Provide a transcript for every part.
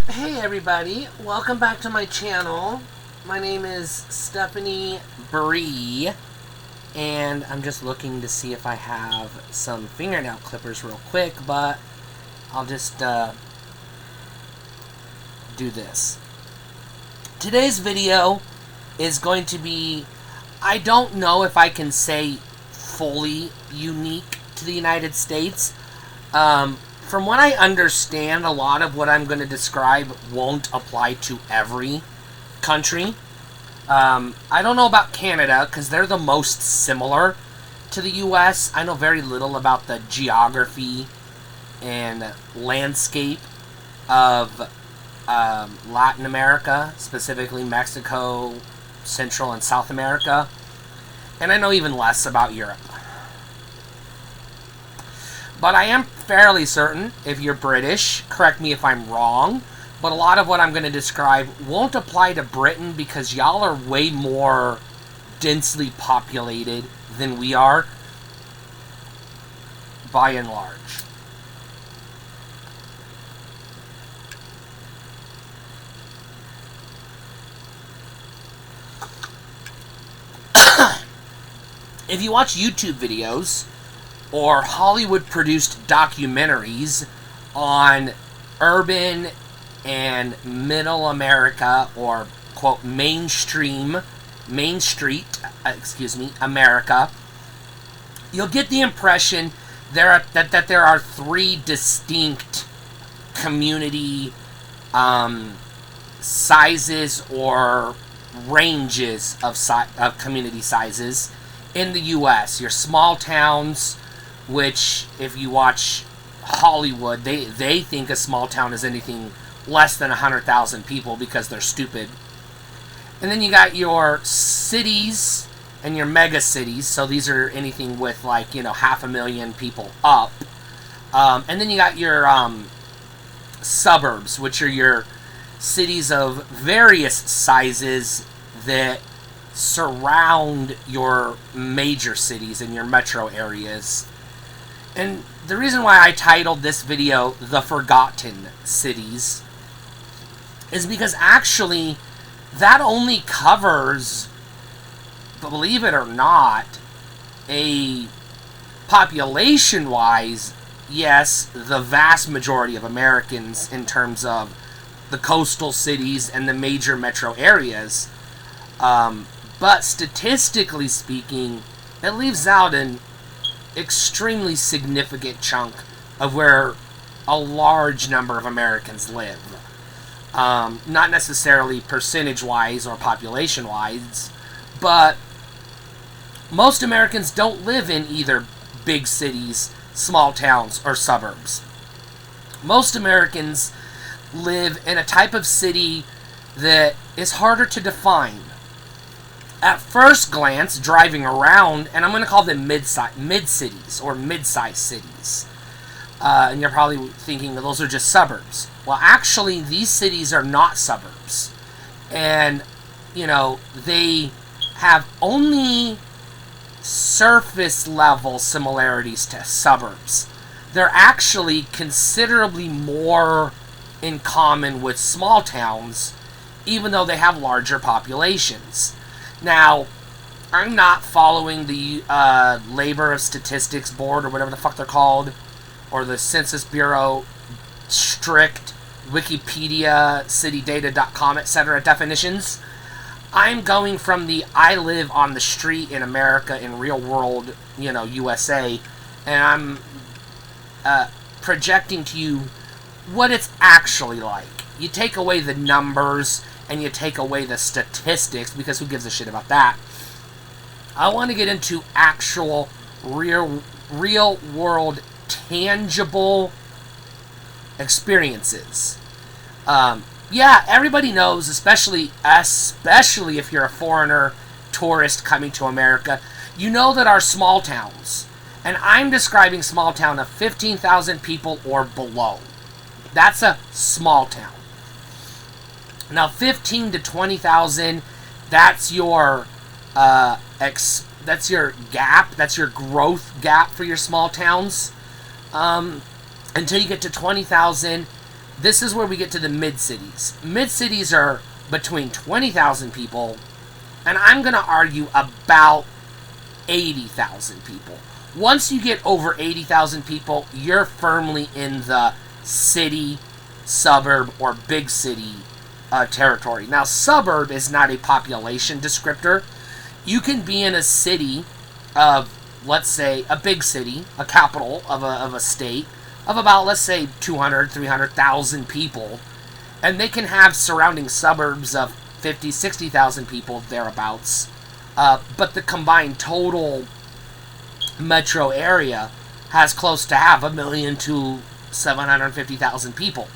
Hey everybody, welcome back to my channel. My name is Stephanie Bree, and I'm just looking to see if I have some fingernail clippers real quick, but I'll just do this. Today's video is going to be, I don't know if I can say fully unique to the United States. From what I understand, a lot of what I'm going to describe won't apply to every country. I don't know about Canada because they're the most similar to the U.S. I know very little about the geography and landscape of Latin America, specifically Mexico, Central and South America. And I know even less about Europe. But I am fairly certain, if you're British, correct me if I'm wrong, but a lot of what I'm going to describe won't apply to Britain because y'all are way more densely populated than we are, by and large. If you watch YouTube videos or Hollywood-produced documentaries on urban and middle America, or quote Main Street, America, you'll get the impression that there are three distinct community sizes or ranges of community sizes in the U.S. Your small towns, which, if you watch Hollywood, they think a small town is anything less than 100,000 people because they're stupid. And then you got your cities and your mega cities, so these are anything with 500,000 people up. And then you got your suburbs, which are your cities of various sizes that surround your major cities and your metro areas. And the reason why I titled this video The Forgotten Cities is because actually that only covers, believe it or not, a population-wise, yes, the vast majority of Americans in terms of the coastal cities and the major metro areas. But statistically speaking, it leaves out an extremely significant chunk of where a large number of Americans live. Not necessarily percentage-wise or population-wise, but most Americans don't live in either big cities, small towns, or suburbs. Most Americans live in a type of city that is harder to define. At first glance, driving around, and I'm going to call them mid-cities or mid-sized cities. And you're probably thinking those are just suburbs. Well, actually, these cities are not suburbs. And, they have only surface level similarities to suburbs. They're actually considerably more in common with small towns, even though they have larger populations. Now, I'm not following the Labor of Statistics Board, or whatever the fuck they're called, or the Census Bureau strict Wikipedia, citydata.com, etc. definitions. I'm going from the I live on the street in America, in real world, USA, and I'm projecting to you what it's actually like. You take away the numbers and you take away the statistics, because who gives a shit about that? I want to get into actual, real world, tangible experiences. Yeah, everybody knows, especially if you're a foreigner, tourist coming to America, you know that our small towns, and I'm describing small town of 15,000 people or below. That's a small town. Now, 15 to 20,000, that's your that's your gap, that's your growth gap for your small towns. Until you get to 20,000, This is where we get to the mid-cities. Mid-cities are between 20,000 people, and I'm going to argue about 80,000 people. Once you get over 80,000 people, you're firmly in the city, suburb, or big city territory. Now, suburb is not a population descriptor. You can be in a city of, let's say, a big city, a capital of a state, of about, let's say, 200, 300,000 people, and they can have surrounding suburbs of 50, 60,000 people, thereabouts. But the combined total metro area has close to 500,000 to 750,000 people.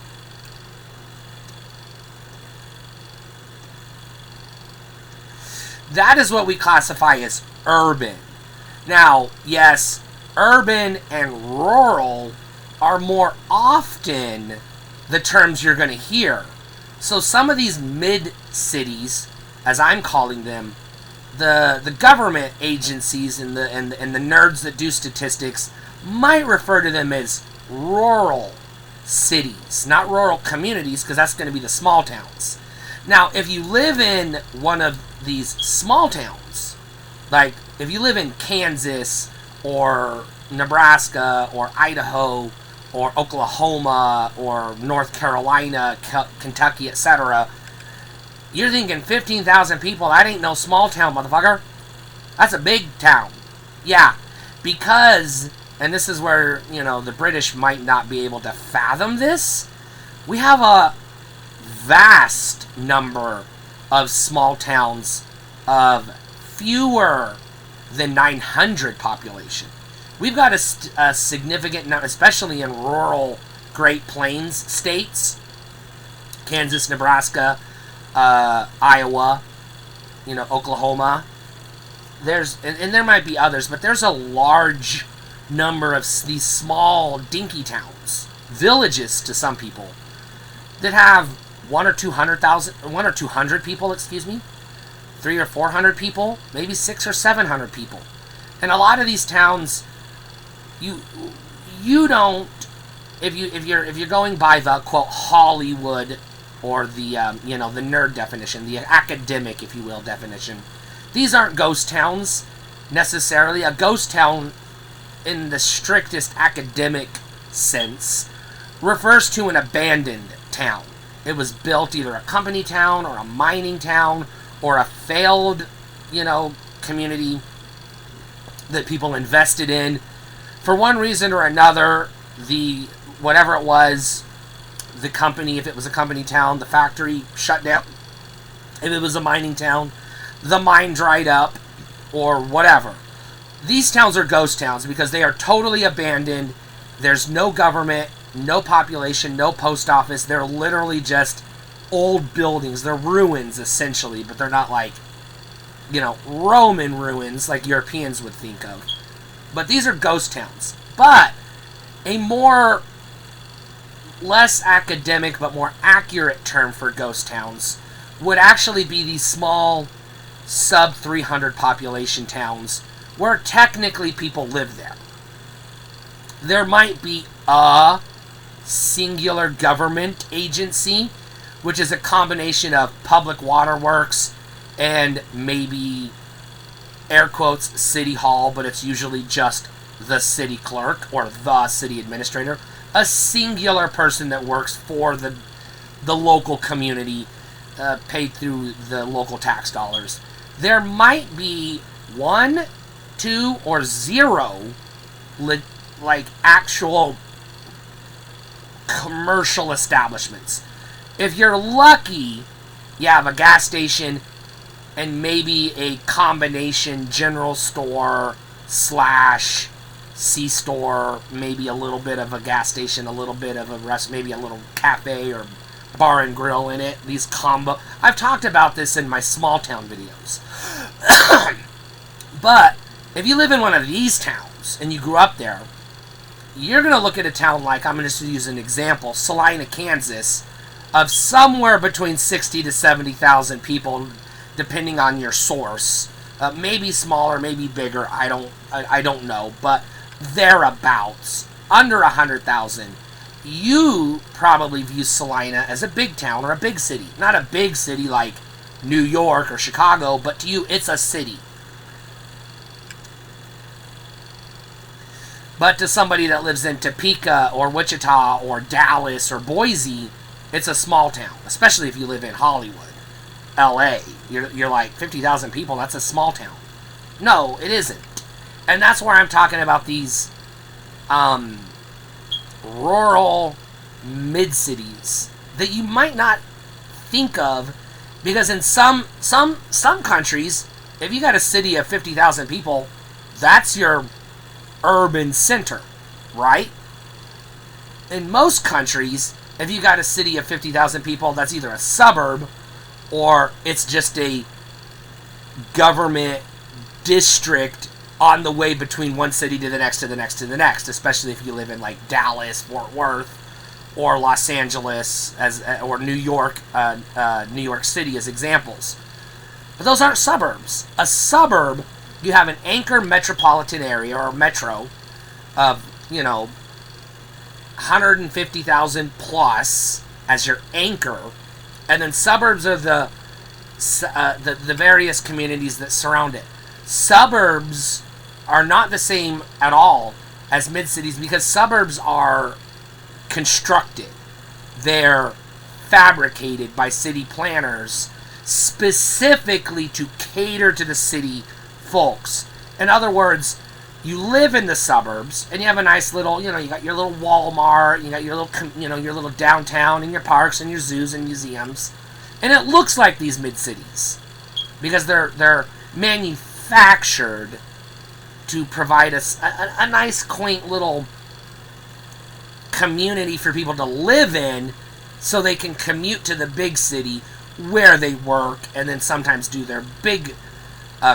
That is what we classify as urban. Now, yes, urban and rural are more often the terms you're going to hear. So some of these mid-cities, as I'm calling them, the government agencies and the nerds that do statistics might refer to them as rural cities, not rural communities, because that's going to be the small towns. Now, if you live in one of these small towns, like if you live in Kansas or Nebraska or Idaho or Oklahoma or North Carolina, Kentucky, etc., you're thinking 15,000 people, that ain't no small town, motherfucker. That's a big town. Yeah, because, and this is where, the British might not be able to fathom this, we have a vast number of small towns of fewer than 900 population. We've got a significant number, especially in rural Great Plains states, Kansas, Nebraska, Iowa, Oklahoma. And there might be others, but there's a large number of these small dinky towns, villages to some people, that have 100 or 200 people, 300 or 400 people, maybe 600 or 700 people. And a lot of these towns, you don't, if you're going by the quote Hollywood or the the nerd definition, the academic, if you will, definition, these aren't ghost towns necessarily. A ghost town, in the strictest academic sense, refers to an abandoned town. It was built either a company town or a mining town or a failed, community that people invested in. For one reason or another, whatever it was, the company, if it was a company town, the factory shut down. If it was a mining town, the mine dried up, or whatever. These towns are ghost towns because they are totally abandoned. There's no government, no population, no post office. They're literally just old buildings. They're ruins, essentially, but they're not like, Roman ruins like Europeans would think of. But these are ghost towns. But a less academic but more accurate term for ghost towns would actually be these small sub 300 population towns where technically people live there. There might be a singular government agency, which is a combination of public waterworks and maybe, air quotes, city hall, but it's usually just the city clerk or the city administrator, a singular person that works for the local community, paid through the local tax dollars. There might be 1, 2, or 0 actual commercial establishments. If you're lucky, you have a gas station and maybe a combination general store / C-store, maybe a little bit of a gas station, a little bit of a maybe a little cafe or bar and grill in it. These combo. I've talked about this in my small town videos. But if you live in one of these towns and you grew up there, you're going to look at a town like, I'm going to use an example, Salina, Kansas, of somewhere between 60 to 70,000 people, depending on your source. Maybe smaller, maybe bigger, I don't know, but thereabouts, under 100,000. you probably view Salina as a big town or a big city. Not a big city like New York or Chicago, but to you, it's a city. But to somebody that lives in Topeka or Wichita or Dallas or Boise, it's a small town, especially if you live in Hollywood, LA. You're like, 50,000 people, that's a small town. No, it isn't. And that's where I'm talking about these rural mid-cities that you might not think of, because in some countries, if you got a city of 50,000 people, that's your urban center, right? In most countries, if you got a city of 50,000 people, that's either a suburb or it's just a government district on the way between one city to the next, to the next, to the next, especially if you live in like Dallas, Fort Worth, or Los Angeles, or New York City as examples. But those aren't suburbs. A suburb, you have an anchor metropolitan area or metro of, 150,000 plus as your anchor, and then suburbs are the various communities that surround it. Suburbs are not the same at all as mid-cities because suburbs are constructed. They're fabricated by city planners specifically to cater to the city folks. In other words, you live in the suburbs and you have a nice little, you got your little Walmart, you got your little, your little downtown and your parks and your zoos and museums. And it looks like these mid-cities because they're manufactured to provide us a nice, quaint little community for people to live in so they can commute to the big city where they work and then sometimes do their big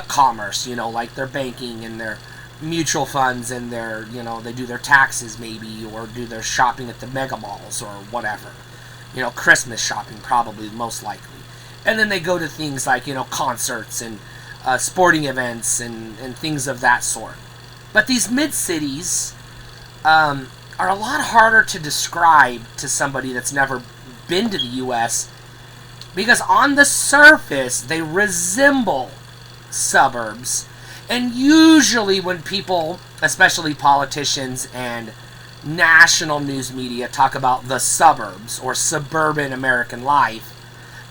commerce, like their banking and their mutual funds and their, they do their taxes maybe, or do their shopping at the mega malls or whatever. Christmas shopping probably most likely. And then they go to things like, concerts and sporting events and things of that sort. But these mid-cities are a lot harder to describe to somebody that's never been to the U.S. because on the surface they resemble suburbs. And usually when people, especially politicians and national news media, talk about the suburbs or suburban American life,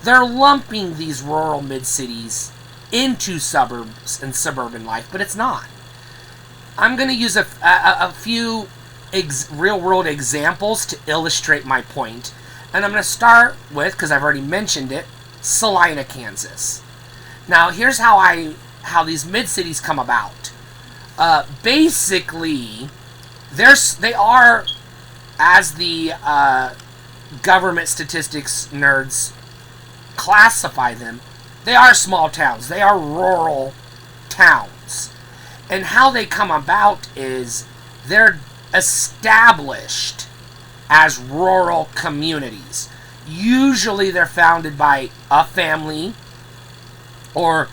they're lumping these rural mid-cities into suburbs and suburban life, but it's not. I'm going to use a few real-world examples to illustrate my point. And I'm going to start with, because I've already mentioned it, Salina, Kansas. Now, here's how these mid-cities come about. Basically, they are, as the government statistics nerds classify them, they are small towns. They are rural towns. And how they come about is they're established as rural communities. Usually they're founded by a family or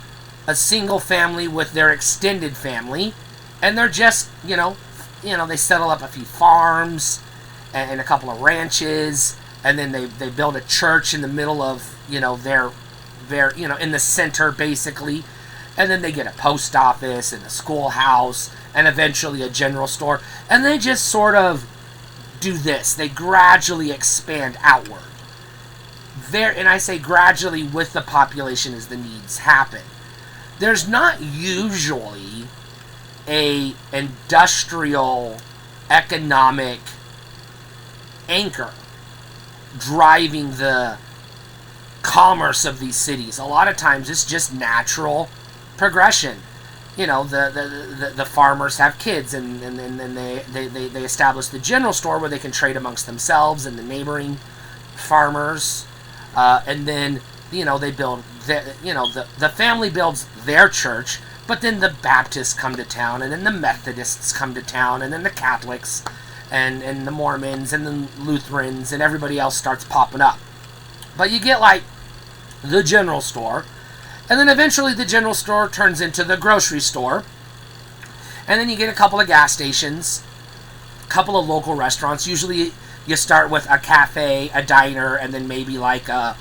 a single family with their extended family, and they're just, they settle up a few farms and a couple of ranches, and then they build a church in the middle of, their in the center basically, and then they get a post office and a schoolhouse and eventually a general store, and they just sort of do this. They gradually expand outward. And I say gradually with the population as the needs happen. There's not usually a industrial economic anchor driving the commerce of these cities. A lot of times it's just natural progression. The farmers have kids, and then they establish the general store where they can trade amongst themselves and the neighboring farmers, and then they build the family builds their church, but then the Baptists come to town, and then the Methodists come to town, and then the Catholics and the Mormons and the Lutherans and everybody else starts popping up. But you get like the general store, and then eventually the general store turns into the grocery store, and then you get a couple of gas stations, a couple of local restaurants. Usually You start with a cafe, a diner, and then maybe like a,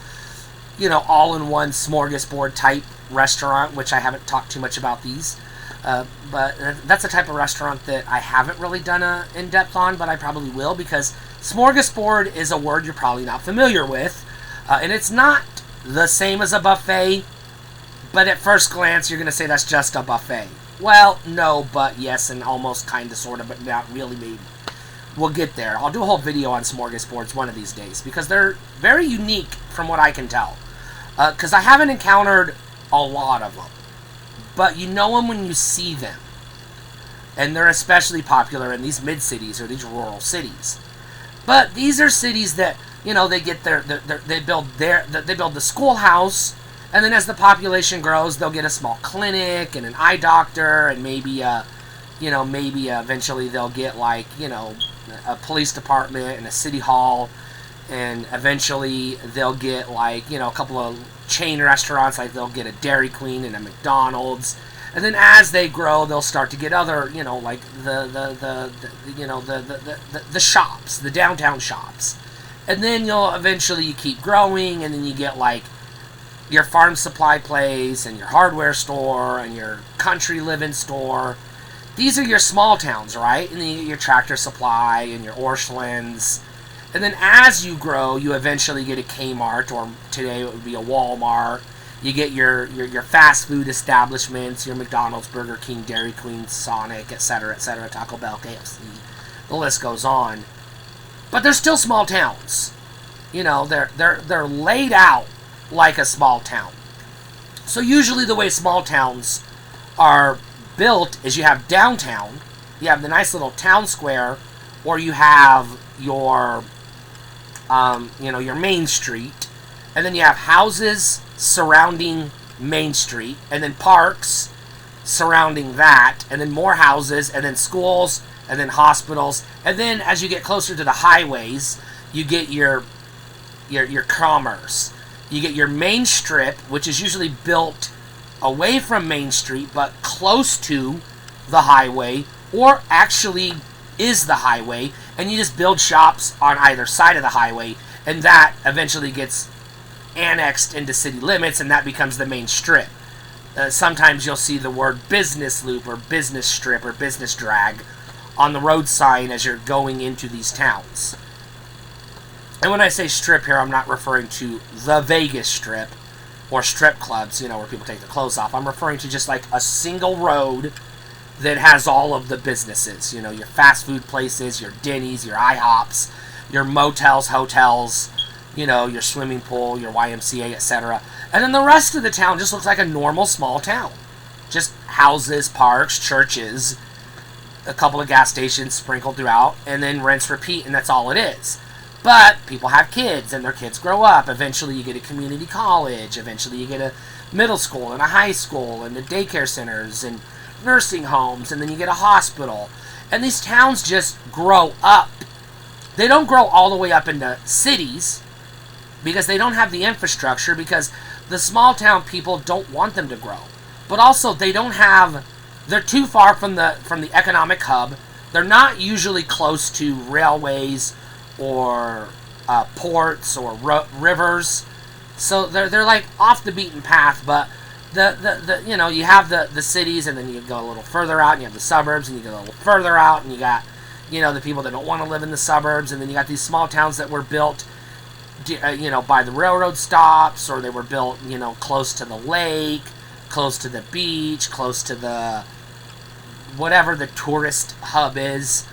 all-in-one smorgasbord type restaurant, which I haven't talked too much about these. But that's a type of restaurant that I haven't really done a in-depth on, but I probably will, because smorgasbord is a word you're probably not familiar with. And it's not the same as a buffet, but at first glance you're going to say that's just a buffet. Well, no, but yes, and almost, kind of, sort of, but not really, maybe. We'll get there. I'll do a whole video on smorgasbords one of these days, because they're very unique from what I can tell. Because I haven't encountered a lot of them. But you know them when you see them. And they're especially popular in these mid-cities or these rural cities. But these are cities that, they get they build the schoolhouse, and then as the population grows, they'll get a small clinic and an eye doctor, and maybe eventually they'll get like, a police department and a city hall, and eventually they'll get like, a couple of chain restaurants, like they'll get a Dairy Queen and a McDonald's, and then as they grow, they'll start to get other, like the shops, the downtown shops, and then you keep growing, and then you get like your farm supply place and your hardware store and your country living store. These are your small towns, right? And then you get your Tractor Supply and your Orschelns. And then as you grow, you eventually get a Kmart, or today it would be a Walmart. You get your fast food establishments, your McDonald's, Burger King, Dairy Queen, Sonic, etc., Taco Bell, KFC. The list goes on. But they're still small towns. They're laid out like a small town. So usually the way small towns are built is you have downtown, you have the nice little town square, or you have your your Main Street, and then you have houses surrounding Main Street, and then parks surrounding that, and then more houses, and then schools, and then hospitals, and then as you get closer to the highways, you get your commerce. You get your main strip, which is usually built away from Main Street, but close to the highway, or actually is the highway, and you just build shops on either side of the highway, and that eventually gets annexed into city limits, and that becomes the main strip. Sometimes you'll see the word business loop, or business strip, or business drag on the road sign as you're going into these towns. And when I say strip here, I'm not referring to the Vegas Strip or strip clubs, where people take their clothes off. I'm referring to just like a single road that has all of the businesses. Your fast food places, your Denny's, your IHOPs, your motels, hotels, your swimming pool, your YMCA, etc. And then the rest of the town just looks like a normal small town. Just houses, parks, churches, a couple of gas stations sprinkled throughout, and then rinse, repeat, and that's all it is. But people have kids, and their kids grow up. Eventually you get a community college. Eventually you get a middle school and a high school and the daycare centers and nursing homes, and then you get a hospital. And these towns just grow up. They don't grow all the way up into cities because they don't have the infrastructure, because the small town people don't want them to grow. But also they're too far from the economic hub. They're not usually close to railways or ports or rivers, so they're like off the beaten path. But you have the cities, and then you go a little further out, and you have the suburbs, and you go a little further out, and you got the people that don't want to live in the suburbs, and then you got these small towns that were built by the railroad stops, or they were built close to the lake, close to the beach, close to the whatever the tourist hub is,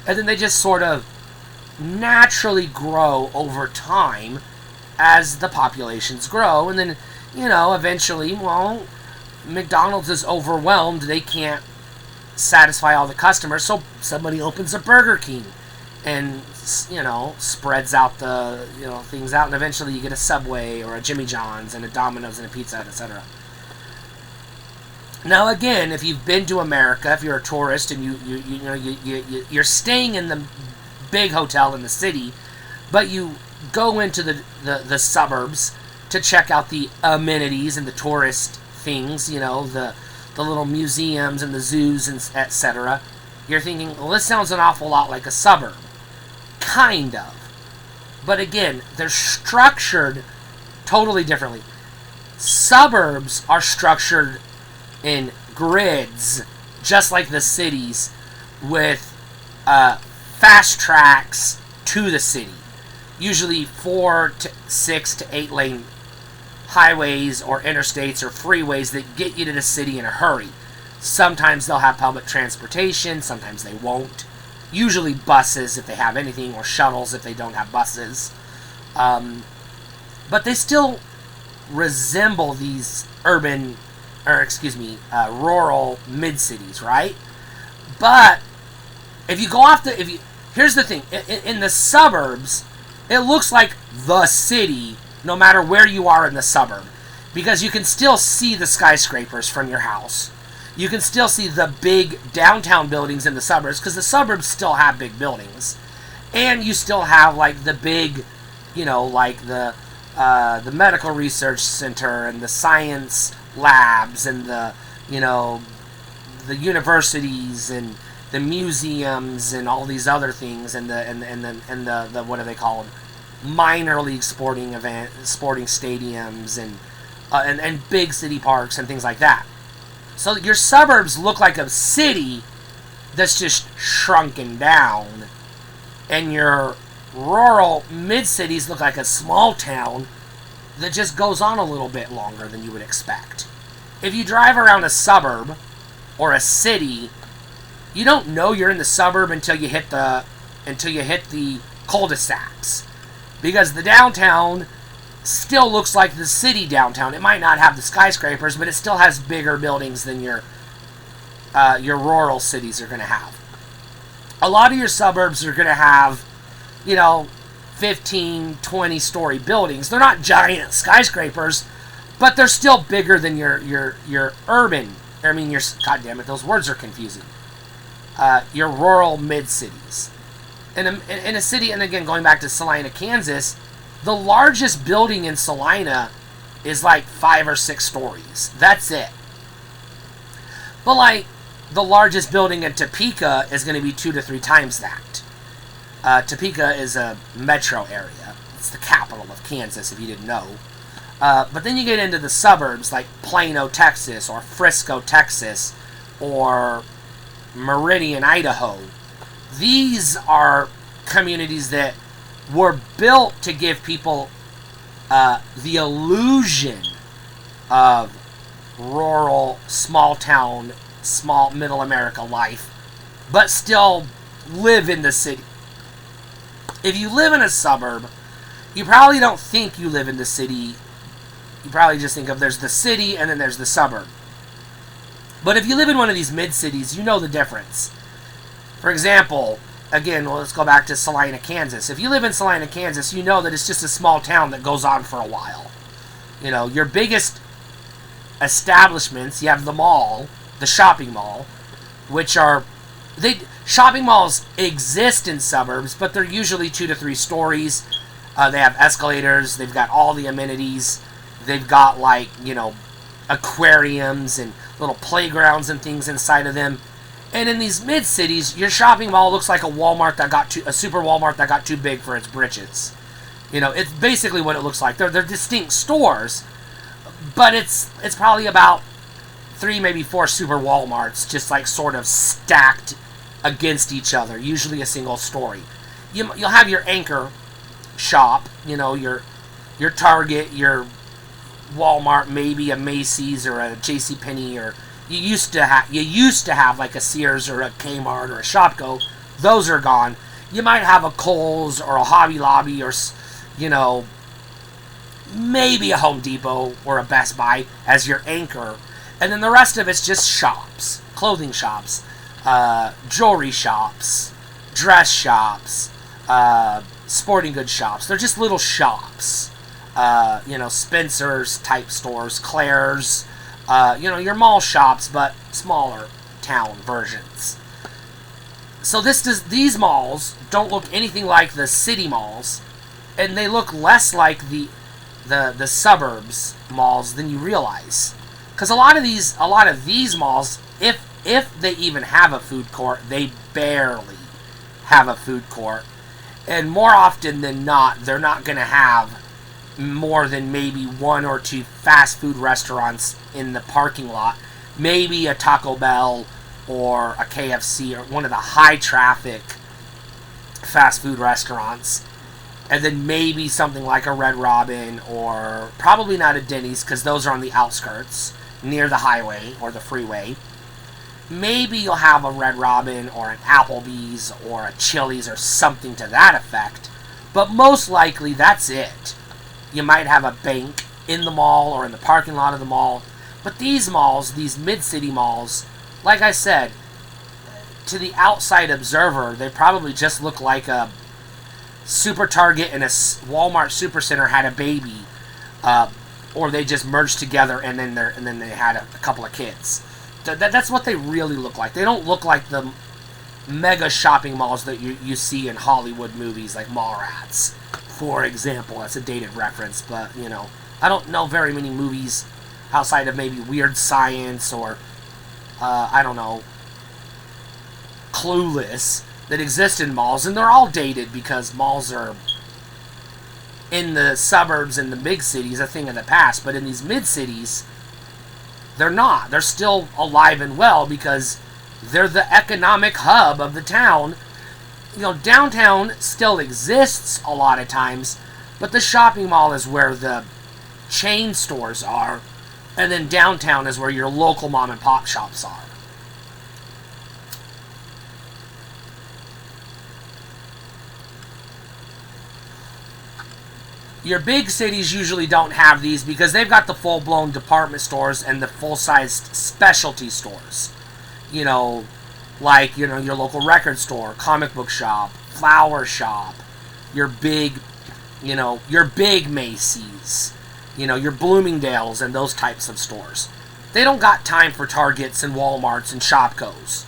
and then they just sort of naturally grow over time as the populations grow. And then eventually, McDonald's is overwhelmed, they can't satisfy all the customers, so somebody opens a Burger King and spreads out the things out, and eventually you get a Subway or a Jimmy John's and a Domino's and a Pizza Hut, etc. Now again, if you've been to America, if you're a tourist and you're staying in the big hotel in the city, but you go into the suburbs to check out the amenities and the tourist things, the little museums and the zoos and etc. You're thinking, well, this sounds an awful lot like a suburb. Kind of. But again, they're structured totally differently. Suburbs are structured in grids, just like the cities, with fast tracks to the city. Usually 4 to 6 to 8 lane highways or interstates or freeways that get you to the city in a hurry. Sometimes they'll have public transportation, sometimes they won't. Usually buses if they have anything, or shuttles if they don't have buses. But they still resemble these rural mid-cities, right? But if you go off here's the thing, in the suburbs, it looks like the city no matter where you are in the suburb, because you can still see the skyscrapers from your house. You can still see the big downtown buildings in the suburbs, because the suburbs still have big buildings. And you still have, like, the big, like the medical research center and the science labs and the universities and the museums and all these other things, and the what are they called? Minor league sporting stadiums and big city parks and things like that. So your suburbs look like a city that's just shrunken down, and your rural mid-cities look like a small town that just goes on a little bit longer than you would expect. If you drive around a suburb or a city, you don't know you're in the suburb until you hit the cul-de-sacs, because the downtown still looks like the city downtown. It might not have the skyscrapers, but it still has bigger buildings than your rural cities are going to have. A lot of your suburbs are going to have, 15, 20-story buildings. They're not giant skyscrapers, but they're still bigger than your urban. God damn it, those words are confusing. Your rural mid-cities. In a city, and again, going back to Salina, Kansas, the largest building in Salina is like 5 or 6 stories. That's it. But like, the largest building in Topeka is going to be 2 to 3 times that. Topeka is a metro area. It's the capital of Kansas, if you didn't know. But then you get into the suburbs, like Plano, Texas, or Frisco, Texas, or Meridian, Idaho. These are communities that were built to give people the illusion of rural, small town, small middle America life, but still live in the city. If you live in a suburb, you probably don't think you live in the city. You probably just think of there's the city and then there's the suburb. But if you live in one of these mid-cities, you know the difference. For example, again, let's go back to Salina, Kansas. If you live in Salina, Kansas, you know that it's just a small town that goes on for a while. Your biggest establishments, you have the mall, the shopping mall, which are... shopping malls exist in suburbs, but they're usually 2 to 3 stories. They have escalators. They've got all the amenities. They've got, aquariums and little playgrounds and things inside of them. And in these mid-cities, your shopping mall looks like a Walmart a super Walmart that got too big for its britches. It's basically what it looks like. They're distinct stores, but it's probably about 3, maybe 4 super Walmarts, just sort of stacked against each other, usually a single story. You'll have your anchor shop, your Target, your Walmart, maybe a Macy's or a JCPenney, or you used to have like a Sears or a Kmart or a Shopko. Those are gone. You might have a Kohl's or a Hobby Lobby, or maybe a Home Depot or a Best Buy as your anchor, and then the rest of it's just shops, clothing shops, jewelry shops, dress shops, sporting goods shops. They're just little shops. Spencer's type stores, Claire's, your mall shops, but smaller town versions. So these malls don't look anything like the city malls, and they look less like the suburbs malls than you realize. Because a lot of these malls, if they even have a food court, they barely have a food court. And more often than not, they're not going to have more than maybe one or two fast food restaurants in the parking lot. Maybe a Taco Bell or a KFC or one of the high traffic fast food restaurants. And then maybe something like a Red Robin, or probably not a Denny's because those are on the outskirts near the highway or the freeway. Maybe you'll have a Red Robin or an Applebee's or a Chili's or something to that effect. But most likely that's it. You might have a bank in the mall or in the parking lot of the mall. But these malls, these mid-city malls, like I said, to the outside observer, they probably just look like a Super Target and a Walmart Supercenter had a baby, or they just merged together and then they had a couple of kids. That's what they really look like. They don't look like the mega shopping malls that you see in Hollywood movies, like Mallrats, for example. That's a dated reference, but I don't know very many movies outside of maybe Weird Science or I don't know, Clueless, that exist in malls, and they're all dated because malls are in the suburbs and the big cities a thing of the past. But in these mid cities, they're not. They're still alive and well because they're the economic hub of the town. Downtown still exists a lot of times, but the shopping mall is where the chain stores are, and then downtown is where your local mom and pop shops are. Your big cities usually don't have these because they've got the full-blown department stores and the full-sized specialty stores. Like, your local record store, comic book shop, flower shop, your big Macy's, your Bloomingdale's and those types of stores. They don't got time for Targets and Walmarts and Shopkos.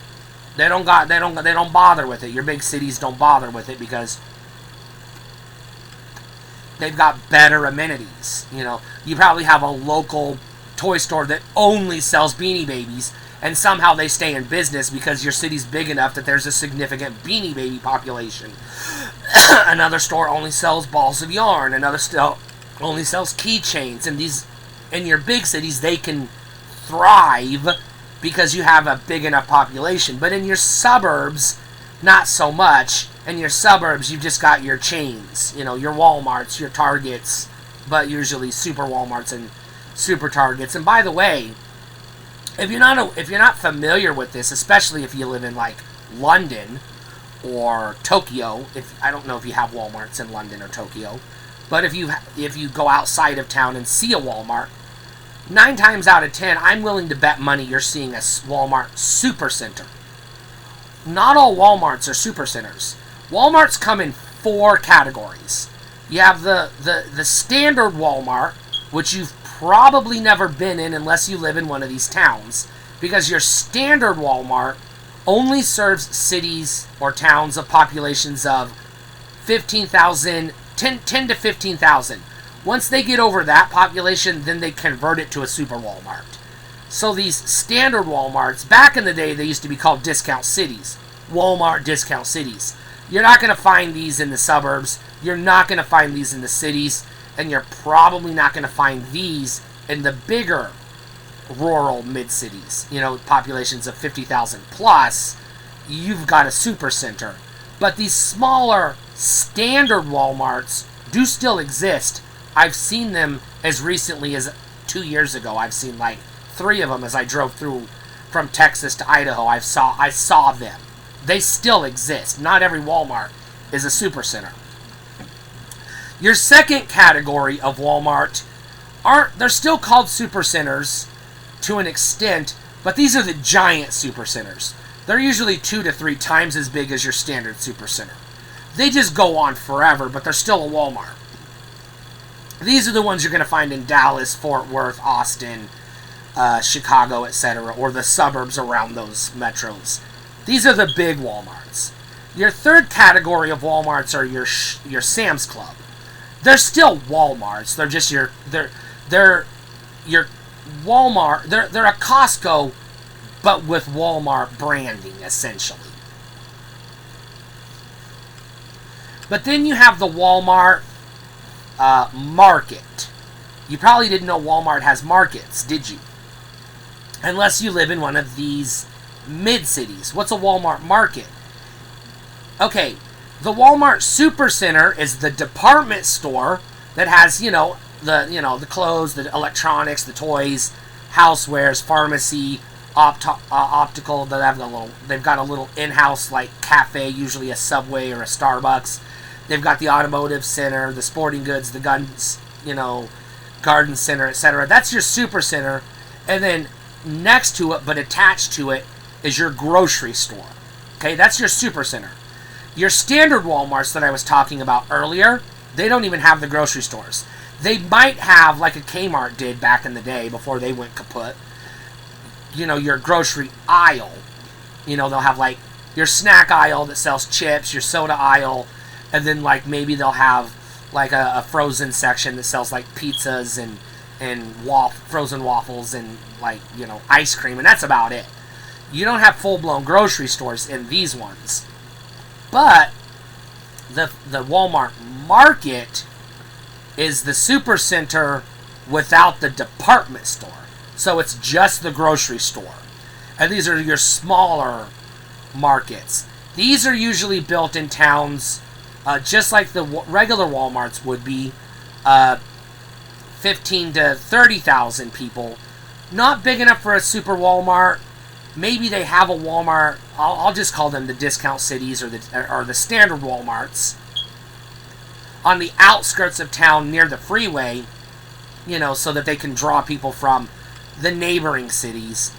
They don't bother with it. Your big cities don't bother with it because they've got better amenities. You probably have a local toy store that only sells Beanie Babies, and somehow they stay in business because your city's big enough that there's a significant Beanie Baby population. Another store only sells balls of yarn. Another store only sells keychains. And in your big cities, they can thrive because you have a big enough population. But in your suburbs, not so much. In your suburbs, you've just got your chains, your Walmarts, your Targets, but usually super Walmarts and super Targets. And by the way, if you're not familiar with this, especially if you live in like London or Tokyo, I don't know if you have Walmarts in London or Tokyo, but if you go outside of town and see a Walmart, 9 times out of 10, I'm willing to bet money you're seeing a Walmart supercenter. Not all Walmarts are supercenters. Walmarts come in 4 categories. You have the standard Walmart, which you've probably never been in unless you live in one of these towns, because your standard Walmart only serves cities or towns of populations of 10 to 15,000. Once they get over that population, then they convert it to a super Walmart. So these standard Walmarts, back in the day, they used to be called discount cities. Walmart discount cities. You're not going to find these in the suburbs. You're not going to find these in the cities. And you're probably not going to find these in the bigger rural mid-cities. Populations of 50,000 plus. You've got a supercenter. But these smaller standard Walmarts do still exist. I've seen them as recently as 2 years ago. I've seen like 3 of them as I drove through from Texas to Idaho. I saw them. They still exist. Not every Walmart is a supercenter. Your second category of Walmart they're still called supercenters to an extent, but these are the giant supercenters. They're usually 2 to 3 times as big as your standard supercenter. They just go on forever, but they're still a Walmart. These are the ones you're going to find in Dallas, Fort Worth, Austin, Chicago, etc., or the suburbs around those metros. These are the big Walmarts. Your third category of Walmarts are your Sam's Club. They're still Walmarts. They're just your Walmart. They're a Costco, but with Walmart branding, essentially. But then you have the Walmart market. You probably didn't know Walmart has markets, did you? Unless you live in one of these mid-cities. What's a Walmart market? Okay, the Walmart Supercenter is the department store that has, the clothes, the electronics, the toys, housewares, pharmacy, optical. They've got a little in-house like cafe, usually a Subway or a Starbucks. They've got the automotive center, the sporting goods, the guns, garden center, etc. That's your Supercenter. And then next to it, but attached to it, is your grocery store. Okay, that's your Supercenter. Your standard Walmarts that I was talking about earlier, they don't even have the grocery stores. They might have, like a Kmart did back in the day before they went kaput, your grocery aisle. They'll have like your snack aisle that sells chips, your soda aisle, and then like maybe they'll have like a frozen section that sells like pizzas and frozen waffles and like, ice cream, and that's about it. You don't have full-blown grocery stores in these ones. But the Walmart market is the Supercenter without the department store. So it's just the grocery store. And these are your smaller markets. These are usually built in towns just like the regular Walmarts would be, 15 to 30,000 people. Not big enough for a super Walmart. Maybe they have a Walmart. I'll just call them the discount cities or the standard Walmarts on the outskirts of town near the freeway, so that they can draw people from the neighboring cities.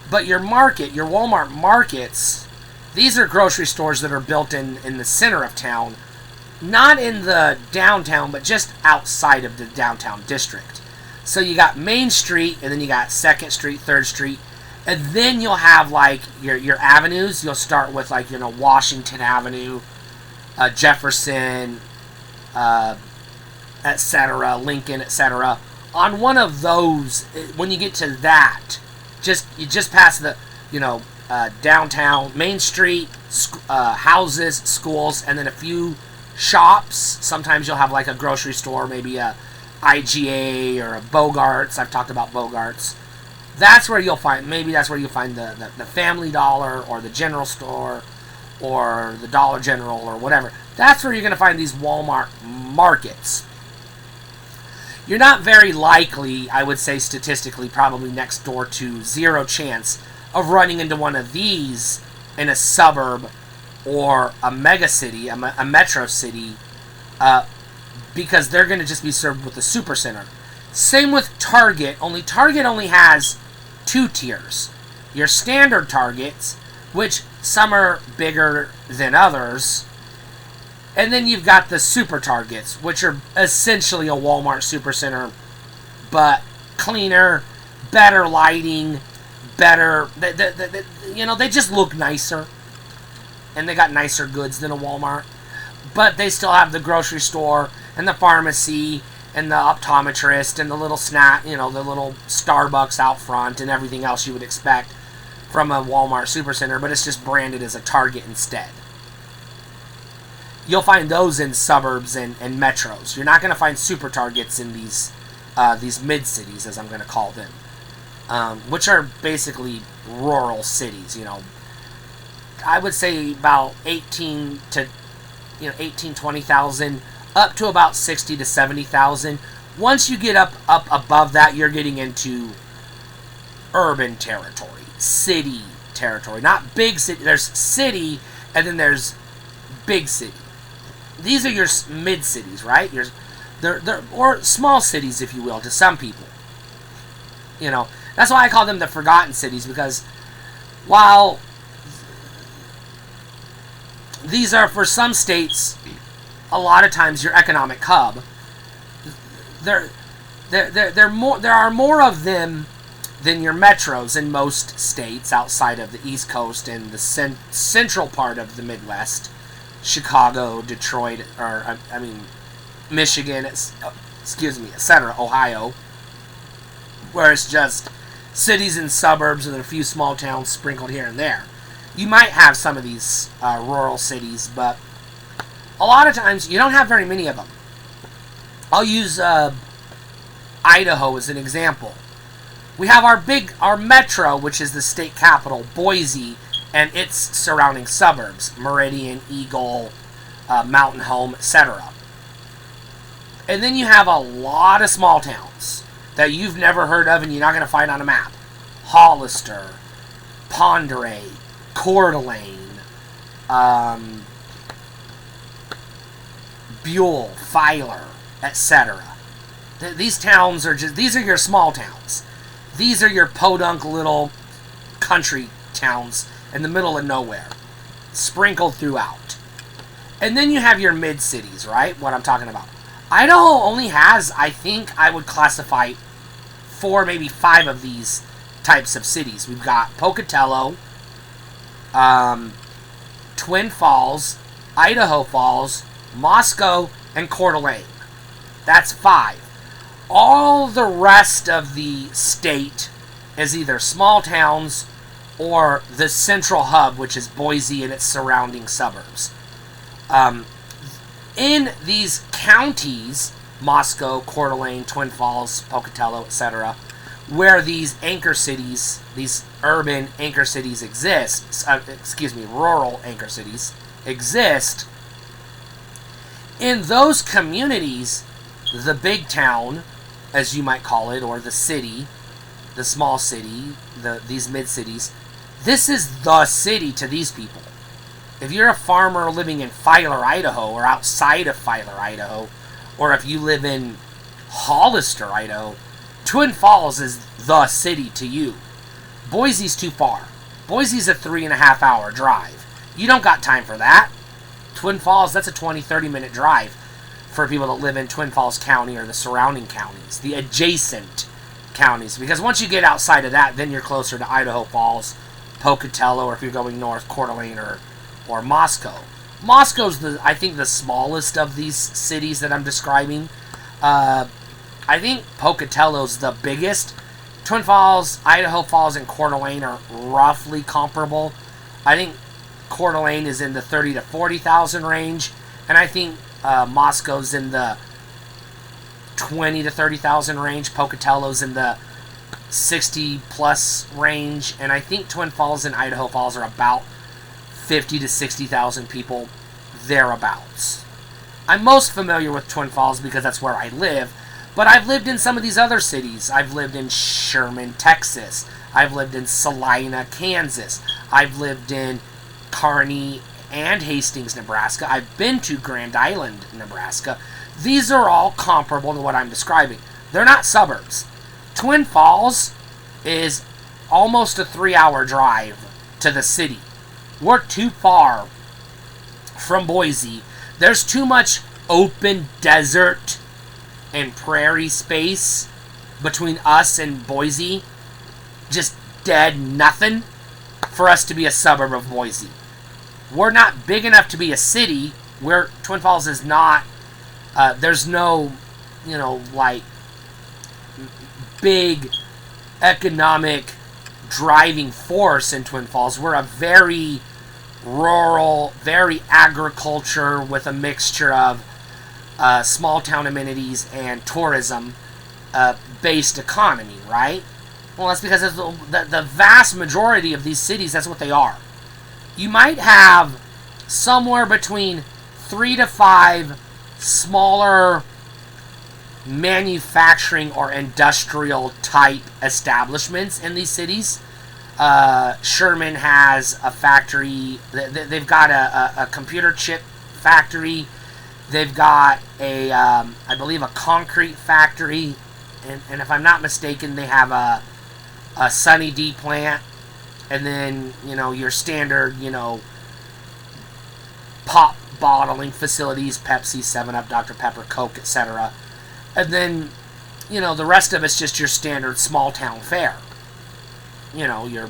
But your Walmart markets, these are grocery stores that are built in the center of town, not in the downtown, but just outside of the downtown district. So you got Main Street, and then you got 2nd Street, 3rd Street, and then you'll have like your avenues. You'll start with like, Washington Avenue, Jefferson, etc., Lincoln, etc. On one of those, when you get to that, you just pass the, downtown, Main Street, houses, schools, and then a few shops. Sometimes you'll have like a grocery store, maybe a IGA or a Bogarts. I've talked about Bogarts. That's where you'll find the Family Dollar or the General Store or the Dollar General or whatever. That's where you're going to find these Walmart markets. You're not very likely, I would say statistically, probably next door to zero chance of running into one of these in a suburb or a mega city, a metro city, because they're going to just be served with the Supercenter. Same with Target, only Target only has 2 tiers. Your standard Targets, which some are bigger than others, and then you've got the Super Targets, which are essentially a Walmart Supercenter, but cleaner, better lighting, better, they just look nicer, and they got nicer goods than a Walmart, but they still have the grocery store, and the pharmacy, and the optometrist, and the little snack, the little Starbucks out front, and everything else you would expect from a Walmart Supercenter, but it's just branded as a Target instead. You'll find those in suburbs and metros. You're not going to find super Targets in these mid-cities, as I'm going to call them, which are basically rural cities. I would say about 20,000, up to about 60 to 70,000. Once you get up above that, you're getting into urban territory, city territory, not big city. There's city, and then there's big city. These are your mid-cities, right? They're or small cities, if you will, to some people. That's why I call them the forgotten cities, because while these are, for some states, a lot of times your economic hub, there are more of them than your metros in most states outside of the East Coast and the central part of the Midwest. Chicago, Detroit, Michigan, etc., Ohio, where it's just cities and suburbs and a few small towns sprinkled here and there. You might have some of these rural cities, but a lot of times you don't have very many of them. I'll use Idaho as an example. We have our metro, which is the state capital, Boise, and its surrounding suburbs, Meridian, Eagle, Mountain Home, etc. And then you have a lot of small towns that you've never heard of and you're not going to find on a map. Hollister, Ponderay, Coeur d'Alene, Buell, Filer, etc. These towns are these are your small towns. These are your podunk little country towns in the middle of nowhere, sprinkled throughout. And then you have your mid-cities, right? What I'm talking about. Idaho only has, I think I would classify 4, maybe 5 of these types of cities. We've got Pocatello, Twin Falls, Idaho Falls, Moscow, and Coeur d'Alene. That's 5. All the rest of the state is either small towns or the central hub, which is Boise and its surrounding suburbs. In these counties, Moscow, Coeur d'Alene, Twin Falls, Pocatello, etc., where these anchor cities, these urban anchor cities exist, rural anchor cities exist, in those communities, the big town, as you might call it, or the city, the small city, these mid-cities, this is the city to these people. If you're a farmer living in Filer, Idaho, or outside of Filer, Idaho, or if you live in Hollister, Idaho, Twin Falls is the city to you. Boise's too far. Boise's a 3.5-hour drive. You don't got time for that. Twin Falls, that's a 20-30 minute drive for people that live in Twin Falls County or the surrounding counties, the adjacent counties. Because once you get outside of that, then you're closer to Idaho Falls, Pocatello, or if you're going north, Coeur d'Alene or Moscow. Moscow's, I think, the smallest of these cities that I'm describing. I think Pocatello's the biggest. Twin Falls, Idaho Falls, and Coeur d'Alene are roughly comparable. I think Coeur d'Alene is in the 30 to 40,000 range, and I think Moscow's in the 20 to 30,000 range. Pocatello's in the 60 plus range, and I think Twin Falls and Idaho Falls are about 50 to 60,000 people, thereabouts. I'm most familiar with Twin Falls because that's where I live, but I've lived in some of these other cities. I've lived in Sherman, Texas. I've lived in Salina, Kansas. I've lived in Kearney and Hastings, Nebraska. I've been to Grand Island, Nebraska. These are all comparable to what I'm describing. They're not suburbs. Twin Falls is almost a 3-hour drive to the city. We're too far from Boise. There's too much open desert and prairie space between us and Boise. Just dead nothing for us to be a suburb of Boise. We're not big enough to be a city. Where Twin Falls is not. There's no, like big economic driving force in Twin Falls. We're a very rural, very agriculture with a mixture of small town amenities and tourism based economy, right? Well, that's because the vast majority of these cities, that's what they are. You might have somewhere between 3 to 5 smaller manufacturing or industrial type establishments in these cities. Sherman has a factory. They've got a computer chip factory. They've got I believe a concrete factory, and if I'm not mistaken, they have a Sunny D plant, and then your standard pop bottling facilities: Pepsi, 7-Up, Dr. Pepper, Coke, etc. And then the rest of it's just your standard small town fare. Your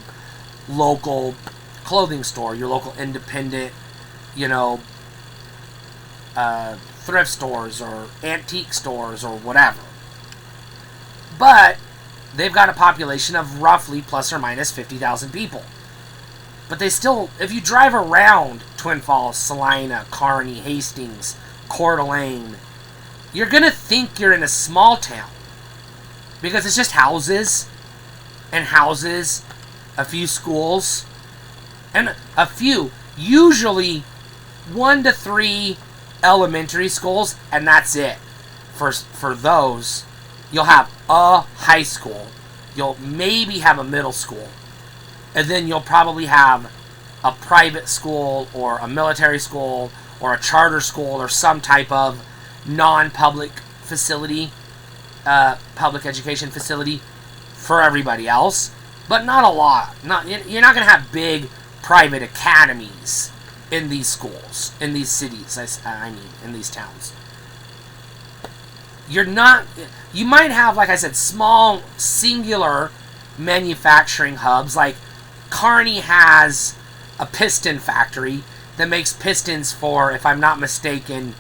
local clothing store, your local independent, thrift stores or antique stores or whatever. But they've got a population of roughly plus or minus 50,000 people. But they still, if you drive around Twin Falls, Salina, Kearney, Hastings, Coeur d'Alene, you're going to think you're in a small town. Because it's just houses and houses, a few schools, and a few, usually 1 to 3 elementary schools, and that's it. For those, you'll have a high school. You'll maybe have a middle school. And then you'll probably have a private school or a military school or a charter school or some type of non-public facility, public education facility for everybody else. But not a lot. You're not going to have big private academies in these schools, in these cities, in these towns. You might have, like I said, small, singular manufacturing hubs. Like, Kearney has a piston factory that makes pistons for, if I'm not mistaken,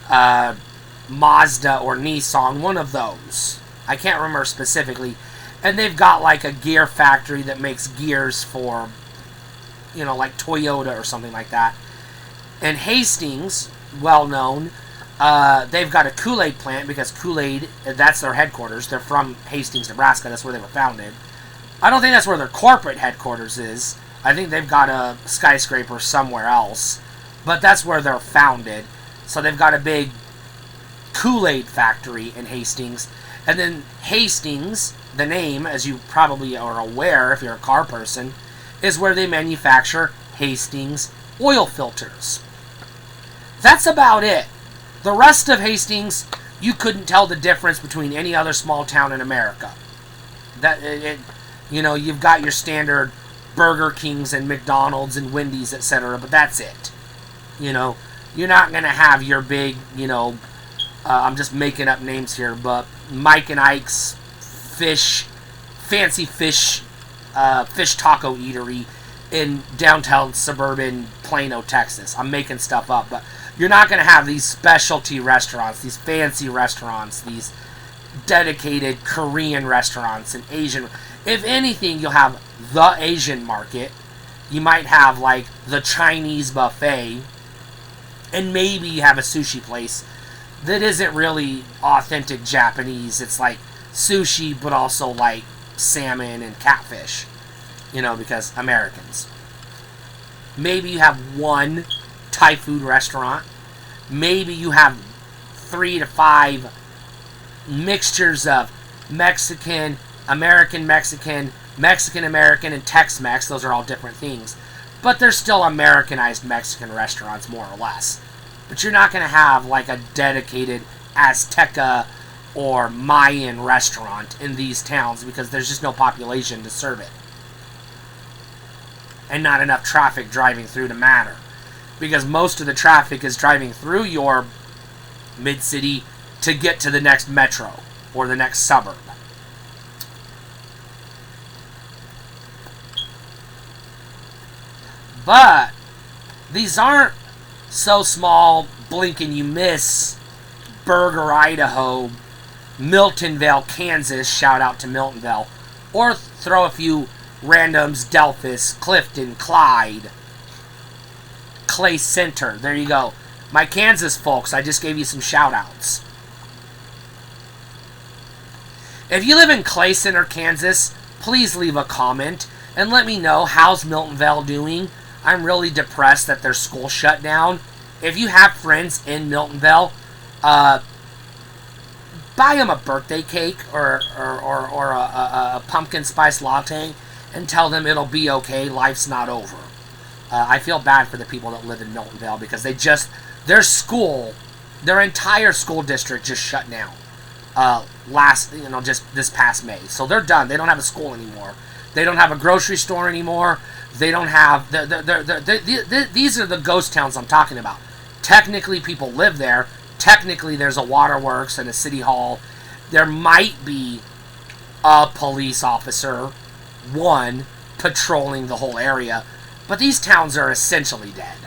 Mazda or Nissan, one of those. I can't remember specifically. And they've got, like, a gear factory that makes gears for, like Toyota or something like that. And Hastings, well known, they've got a Kool-Aid plant, because Kool-Aid, that's their headquarters. They're from Hastings, Nebraska. That's where they were founded. I don't think that's where their corporate headquarters is. I think they've got a skyscraper somewhere else. But that's where they're founded. So they've got a big Kool-Aid factory in Hastings. And then Hastings, the name, as you probably are aware if you're a car person, is where they manufacture Hastings oil filters. That's about it. The rest of Hastings, you couldn't tell the difference between any other small town in America. You've got your standard Burger Kings and McDonald's and Wendy's, etc., but that's it. You're not going to have your big, I'm just making up names here, but Mike and Ike's fancy fish taco eatery in downtown suburban Plano, Texas. I'm making stuff up, but you're not going to have these specialty restaurants, these fancy restaurants, these dedicated Korean restaurants and Asian. If anything, you'll have the Asian market. You might have, like, the Chinese buffet, and maybe you have a sushi place that isn't really authentic Japanese. It's like sushi, but also like salmon and catfish, because Americans. Maybe you have one Thai food restaurant. Maybe you have 3 to 5 mixtures of Mexican, American-Mexican, Mexican-American, and Tex-Mex. Those are all different things. But they're still Americanized Mexican restaurants, more or less. But you're not going to have, like, a dedicated Azteca or Mayan restaurant in these towns because there's just no population to serve it. And not enough traffic driving through to matter. Because most of the traffic is driving through your mid-city to get to the next metro or the next suburb. But these aren't so small, blink and you miss, Berger, Idaho, Miltonville, Kansas, shout out to Miltonville, or throw a few randoms, Delphus, Clifton, Clyde, Clay Center. There you go. My Kansas folks, I just gave you some shout outs. If you live in Clay Center, Kansas, please leave a comment and let me know how's Miltonville doing. I'm really depressed that their school shut down. If you have friends in Miltonville, buy them a birthday cake or a pumpkin spice latte and tell them it'll be okay, life's not over. I feel bad for the people that live in Miltonville because their entire school district just shut down just this past May. So they're done. They don't have a school anymore. They don't have a grocery store anymore. They don't have... These are the ghost towns I'm talking about. Technically, people live there. Technically, there's a waterworks and a city hall. There might be a police officer, one, patrolling the whole area. But these towns are essentially dead.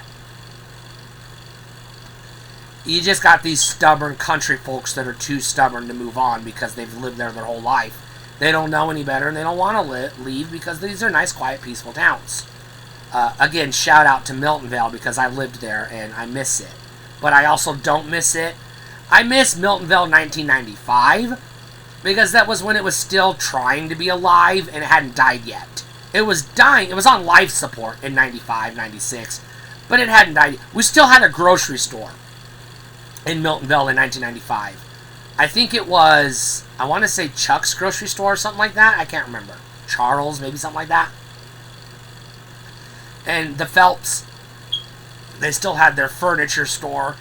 You just got these stubborn country folks that are too stubborn to move on because they've lived there their whole life. They don't know any better, and they don't want to leave because these are nice, quiet, peaceful towns. Again, shout out to Miltonvale because I lived there and I miss it. But I also don't miss it. I miss Miltonvale 1995 because that was when it was still trying to be alive and it hadn't died yet. It was dying. It was on life support in 95, 96, but it hadn't died. We still had a grocery store in Miltonville in 1995. I think it was, I want to say Chuck's grocery store or something like that. I can't remember. Charles, maybe something like that. And the Phelps, they still had their furniture store.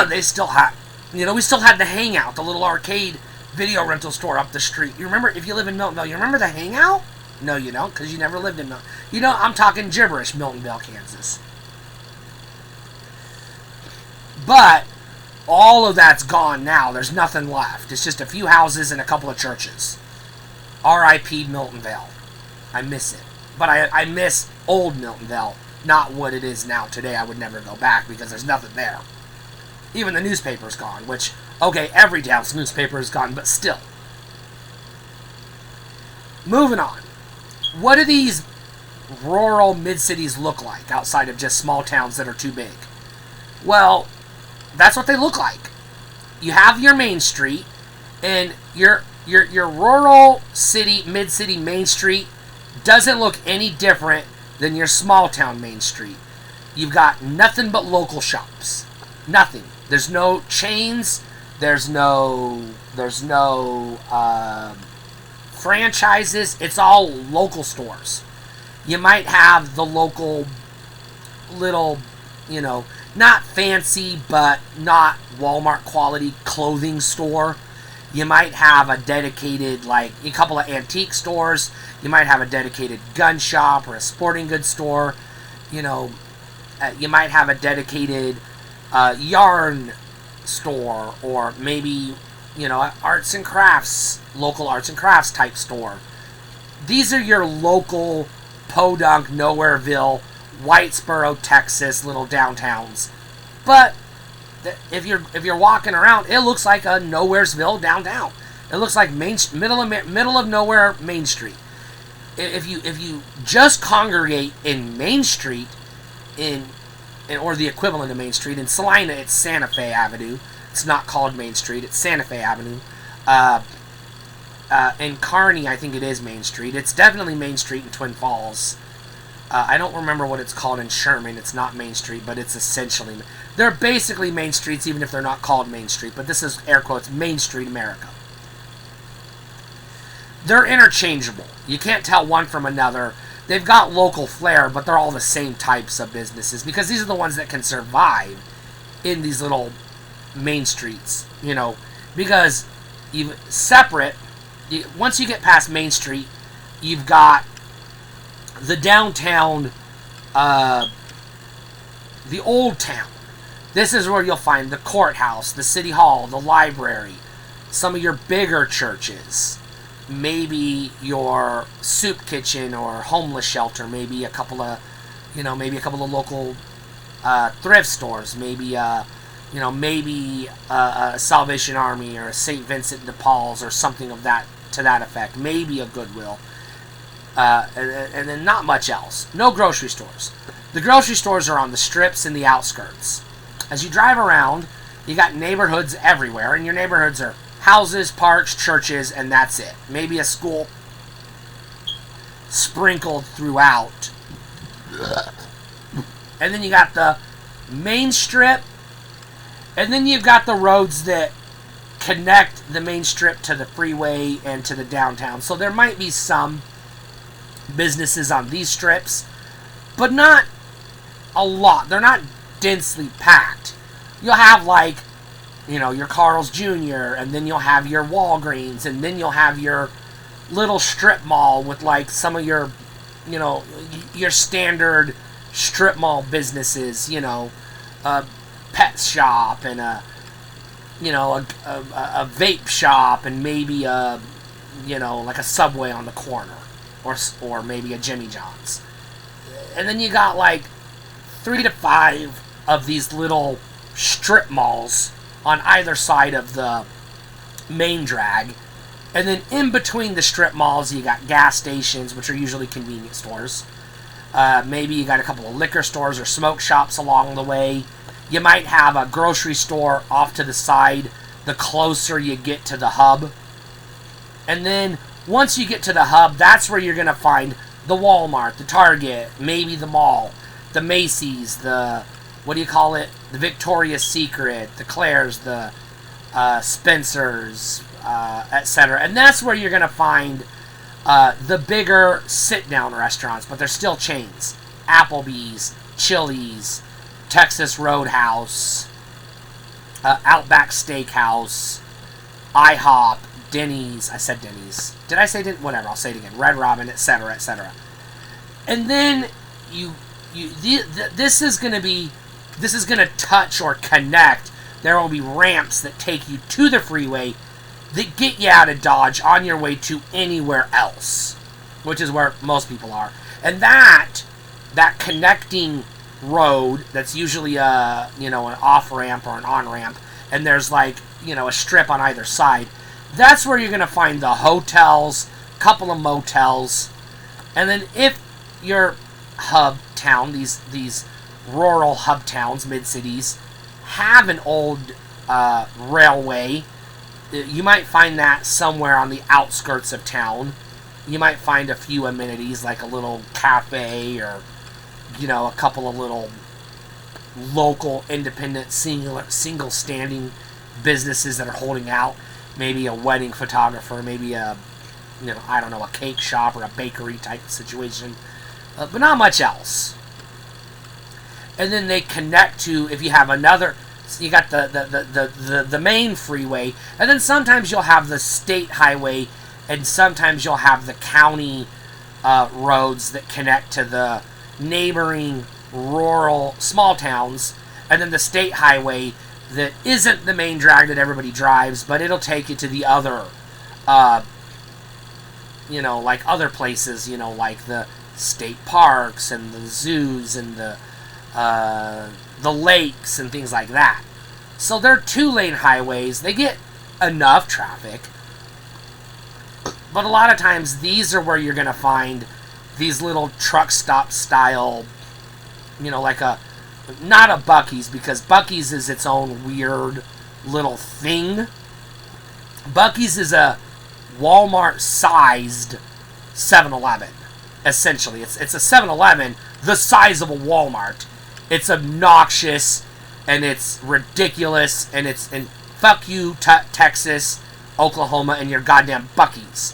They still had, we still had the Hangout, the little arcade video rental store up the street. You remember, if you live in Miltonville, you remember the Hangout? No, you don't, because you never lived in Miltonville. I'm talking gibberish, Miltonville, Kansas. But all of that's gone now. There's nothing left. It's just a few houses and a couple of churches. R.I.P. Miltonville. I miss it. But I miss old Miltonville, not what it is now today. I would never go back because there's nothing there. Even the newspaper's gone, which, okay, every town's newspaper is gone, but still. Moving on. What do these rural mid-cities look like outside of just small towns that are too big? Well, that's what they look like. You have your main street, and your rural city, mid-city main street doesn't look any different than your small town main street. You've got nothing but local shops. Nothing. There's no chains. There's no franchises. It's all local stores. You might have the local little, not fancy, but not Walmart quality clothing store. You might have a dedicated, a couple of antique stores. You might have a dedicated gun shop or a sporting goods store. You might have a dedicated yarn store, or maybe, arts and crafts, local arts and crafts type store. These are your local podunk, Nowhereville, Whitesboro, Texas, little downtowns. But if you're walking around, it looks like a Nowheresville downtown. It looks like middle of nowhere Main Street. If you just congregate in Main Street, or the equivalent of Main Street in Salina, it's Santa Fe Avenue. It's not called Main Street. It's Santa Fe Avenue. In Kearney, I think it is Main Street. It's definitely Main Street in Twin Falls. I don't remember what it's called in Sherman. It's not Main Street, but it's essentially... They're basically Main Streets, even if they're not called Main Street. But this is, air quotes, Main Street America. They're interchangeable. You can't tell one from another. They've got local flair, but they're all the same types of businesses. Because these are the ones that can survive in these little main streets. Because once you get past Main Street, you've got the downtown, the old town. This is where you'll find the courthouse, the city hall, the library, some of your bigger churches, maybe your soup kitchen or homeless shelter, maybe a couple of local thrift stores, maybe a Salvation Army or a St. Vincent de Paul's or something of that to that effect, maybe a Goodwill. And then not much else. No grocery stores. The grocery stores are on the strips and the outskirts. As you drive around, you got neighborhoods everywhere, and your neighborhoods are houses, parks, churches, and that's it. Maybe a school sprinkled throughout. And then you got the main strip, and then you've got the roads that connect the main strip to the freeway and to the downtown. So there might be some businesses on these strips, but not a lot. They're not densely packed. You'll have your Carl's Jr., and then you'll have your Walgreens, and then you'll have your little strip mall with some of your your standard strip mall businesses, a pet shop and a vape shop, and maybe a Subway on the corner, or maybe a Jimmy John's. And then you got 3 to 5 of these little strip malls on either side of the main drag. And then in between the strip malls, you got gas stations, which are usually convenience stores. Maybe you got a couple of liquor stores or smoke shops along the way. You might have a grocery store off to the side the closer you get to the hub. And then once you get to the hub, that's where you're going to find the Walmart, the Target, maybe the mall, the Macy's, the, what do you call it? The Victoria's Secret, the Claire's, the Spencer's, etc. And that's where you're going to find the bigger sit-down restaurants, but they're still chains. Applebee's, Chili's, Texas Roadhouse, Outback Steakhouse, IHOP, Denny's. I said Denny's. Did I say Denny's? Whatever, I'll say it again. Red Robin, etc., etc. And then this is going to touch or connect. There will be ramps that take you to the freeway that get you out of Dodge on your way to anywhere else, which is where most people are. And that connecting road, that's usually an off-ramp or an on-ramp, and there's like, a strip on either side, that's where you're going to find the hotels, couple of motels, and then if your hub town, these rural hub towns, mid-cities, have an old railway, you might find that somewhere on the outskirts of town. You might find a few amenities like a little cafe or, a couple of little local independent single standing businesses that are holding out. Maybe a wedding photographer, maybe a cake shop or a bakery type of situation, but not much else. And then they connect to, if you have another, you got the main freeway, and then sometimes you'll have the state highway, and sometimes you'll have the county roads that connect to the neighboring rural small towns, and then the state highway that isn't the main drag that everybody drives, but it'll take you to the other, like other places, like the state parks and the zoos and the lakes and things like that. So they're 2-lane highways. They get enough traffic, but a lot of times these are where you're going to find these little truck stop style, like not a Buc-ee's, because Buc-ee's is its own weird little thing. Buc-ee's is a Walmart-sized 7-Eleven, essentially. It's a 7-Eleven the size of a Walmart. It's obnoxious, and it's ridiculous, and fuck you, Texas, Oklahoma, and your goddamn Buc-ee's.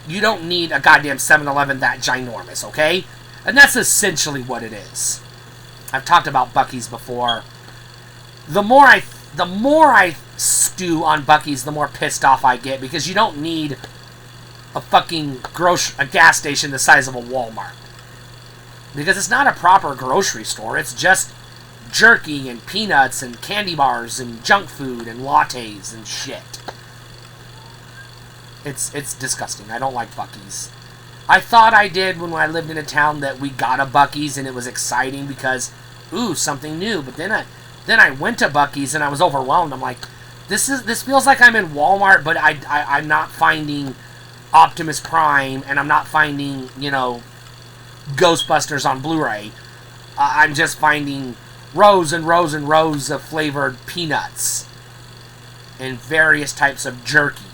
You don't need a goddamn 7-Eleven that ginormous, okay? And that's essentially what it is. I've talked about Buc-ee's before. The more I stew on Buc-ee's, the more pissed off I get, because you don't need a gas station the size of a Walmart. Because it's not a proper grocery store. It's just jerky and peanuts and candy bars and junk food and lattes and shit. It's disgusting. I don't like Buc-ee's. I thought I did when I lived in a town that we got a Buc-ee's and it was exciting because, ooh, something new. But then I went to Buc-ee's and I was overwhelmed. I'm like, this feels like I'm in Walmart, but I'm not finding Optimus Prime, and I'm not finding, Ghostbusters on Blu-ray. I'm just finding rows and rows and rows of flavored peanuts and various types of jerky.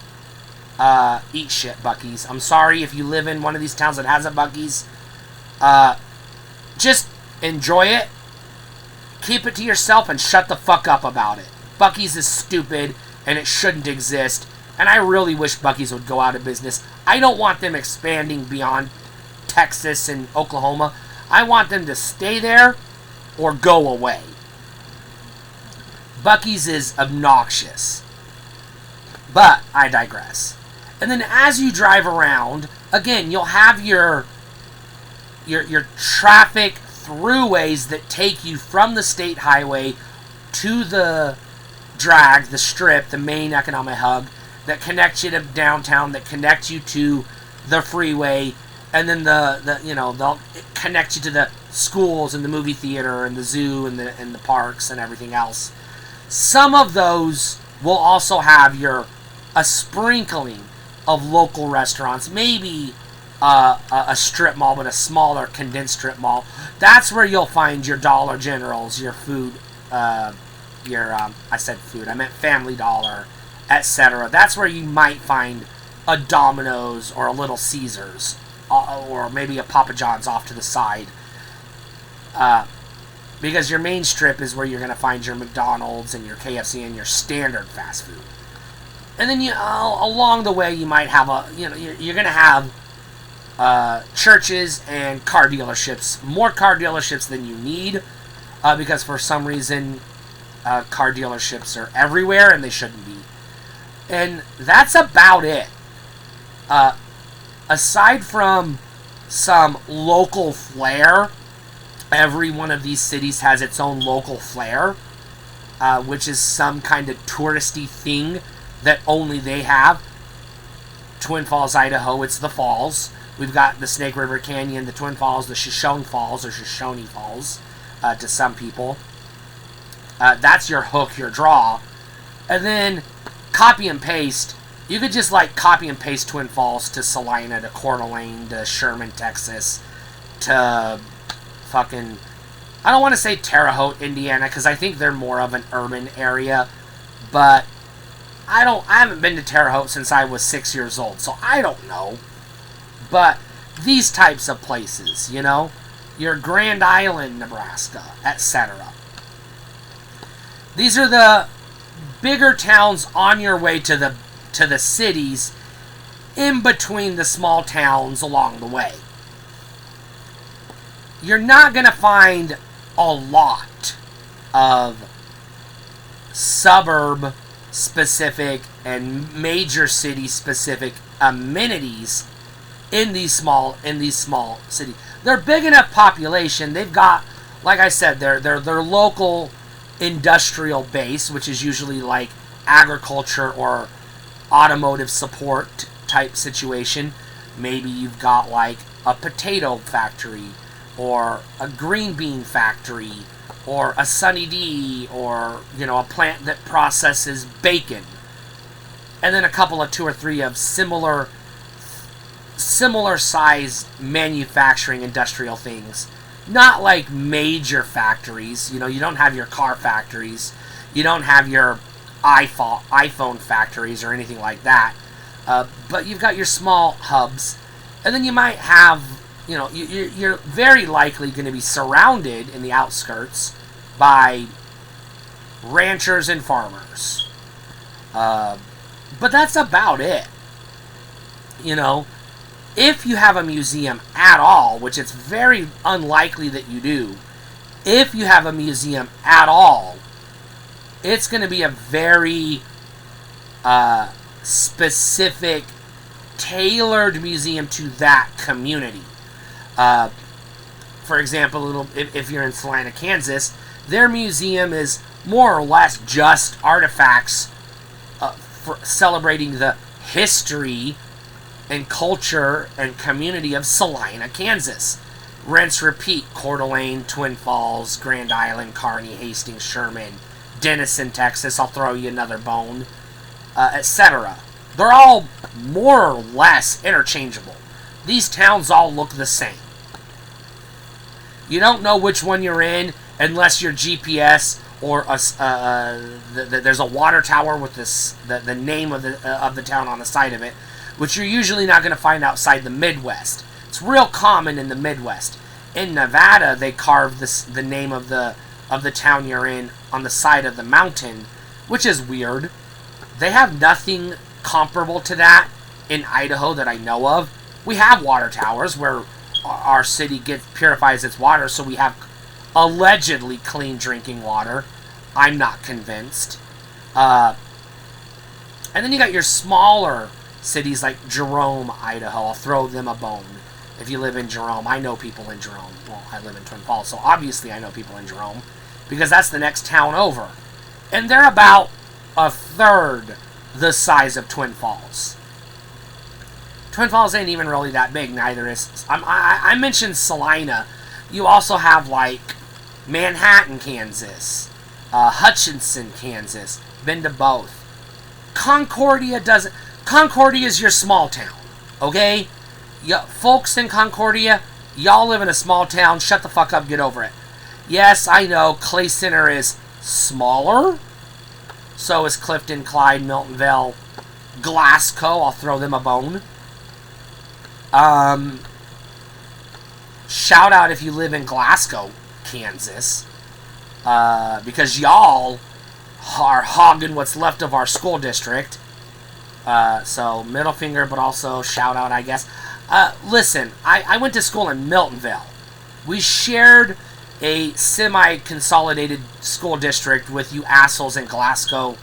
Eat shit, Buc-ee's. I'm sorry if you live in one of these towns that has a Buc-ee's. Just enjoy it. Keep it to yourself and shut the fuck up about it. Buc-ee's is stupid and it shouldn't exist. And I really wish Buc-ee's would go out of business. I don't want them expanding beyond Texas and Oklahoma. I want them to stay there or go away. Buc-ee's is obnoxious. But I digress. And then as you drive around, again, you'll have your traffic throughways that take you from the state highway to the drag, the strip, the main economic hub, that connects you to downtown, that connects you to the freeway, and then they'll connect you to the schools and the movie theater and the zoo and the parks and everything else. Some of those will also have a sprinkling of local restaurants, maybe a strip mall, but a smaller condensed strip mall. That's where you'll find your Dollar Generals, your food, I said food, I meant Family Dollar, etc. That's where you might find a Domino's or a Little Caesars, or maybe a Papa John's off to the side. Because your main strip is where you're going to find your McDonald's and your KFC and your standard fast food. And then along the way, you might have you're going to have churches and car dealerships. More car dealerships than you need, because for some reason, car dealerships are everywhere and they shouldn't be. And that's about it. Aside from some local flair, every one of these cities has its own local flair, which is some kind of touristy thing that only they have. Twin Falls, Idaho, it's the falls. We've got the Snake River Canyon, the Twin Falls, the Shoshone Falls, or Shoshone Falls, to some people. That's your hook, your draw. And then, copy and paste. You could just, copy and paste Twin Falls to Salina, to Coeur d'Alene, to Sherman, Texas, to fucking... I don't want to say Terre Haute, Indiana, because I think they're more of an urban area, but I haven't been to Terre Haute since I was 6 years old, so I don't know. But these types of places, your Grand Island, Nebraska, etc. These are the bigger towns on your way to the cities, in between the small towns along the way. You're not going to find a lot of suburb-specific and major city-specific amenities in these small cities. They're big enough population. They've got, like I said, their local industrial base, which is usually like agriculture or automotive support type situation. Maybe you've got like a potato factory, or a green bean factory, or a Sunny D, or a plant that processes bacon, and then a couple of 2 or 3 of similar sized manufacturing industrial things. Not like major factories. You don't have your car factories. You don't have your iPhone factories or anything like that. But you've got your small hubs. And then you might have, you're very likely going to be surrounded in the outskirts by ranchers and farmers. But that's about it. If you have a museum at all, which it's very unlikely that you do, if you have a museum at all, it's going to be a very specific, tailored museum to that community. For example, if you're in Salina, Kansas, their museum is more or less just artifacts for celebrating the history and culture and community of Salina, Kansas. Rinse, repeat: Coeur d'Alene, Twin Falls, Grand Island, Kearney, Hastings, Sherman, Denison, Texas. I'll throw you another bone, etc. They're all more or less interchangeable. These towns all look the same. You don't know which one you're in unless your GPS or there's a water tower with the name of the town on the side of it, which you're usually not going to find outside the Midwest. It's real common in the Midwest. In Nevada, they carve the name of the town you're in on the side of the mountain, which is weird. They have nothing comparable to that in Idaho that I know of. We have water towers where our city purifies its water, so we have allegedly clean drinking water. I'm not convinced. And then you got your smaller cities like Jerome, Idaho. I'll throw them a bone. If you live in Jerome, I know people in Jerome. Well, I live in Twin Falls, so obviously I know people in Jerome, because that's the next town over. And they're about a third the size of Twin Falls. Twin Falls ain't even really that big, neither is... I mentioned Salina. You also have, like, Manhattan, Kansas. Hutchinson, Kansas. Been to both. Concordia doesn't... Concordia is your small town, okay? folks in Concordia, y'all live in a small town. Shut the fuck up. Get over it. Yes, I know Clay Center is smaller. So is Clifton, Clyde, Miltonville, Glasgow. I'll throw them a bone. Shout out if you live in Glasgow, Kansas. Because y'all are hogging what's left of our school district. So middle finger, but also shout out, I guess. Listen, I went to school in Miltonville. We shared a semi-consolidated school district with you assholes in Glasgow.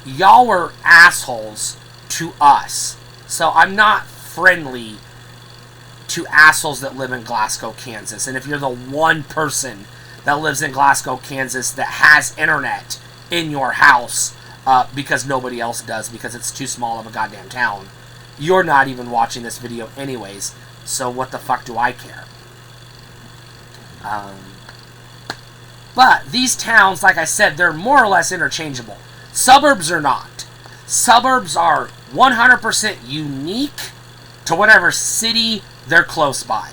Y'all were assholes to us. So I'm not friendly to assholes that live in Glasgow, Kansas. And if you're the one person that lives in Glasgow, Kansas that has internet in your house, because nobody else does, because it's too small of a goddamn town, you're not even watching this video anyways, so what the fuck do I care? But these towns, like I said, they're more or less interchangeable. Suburbs are not. Suburbs are 100% unique to whatever city they're close by.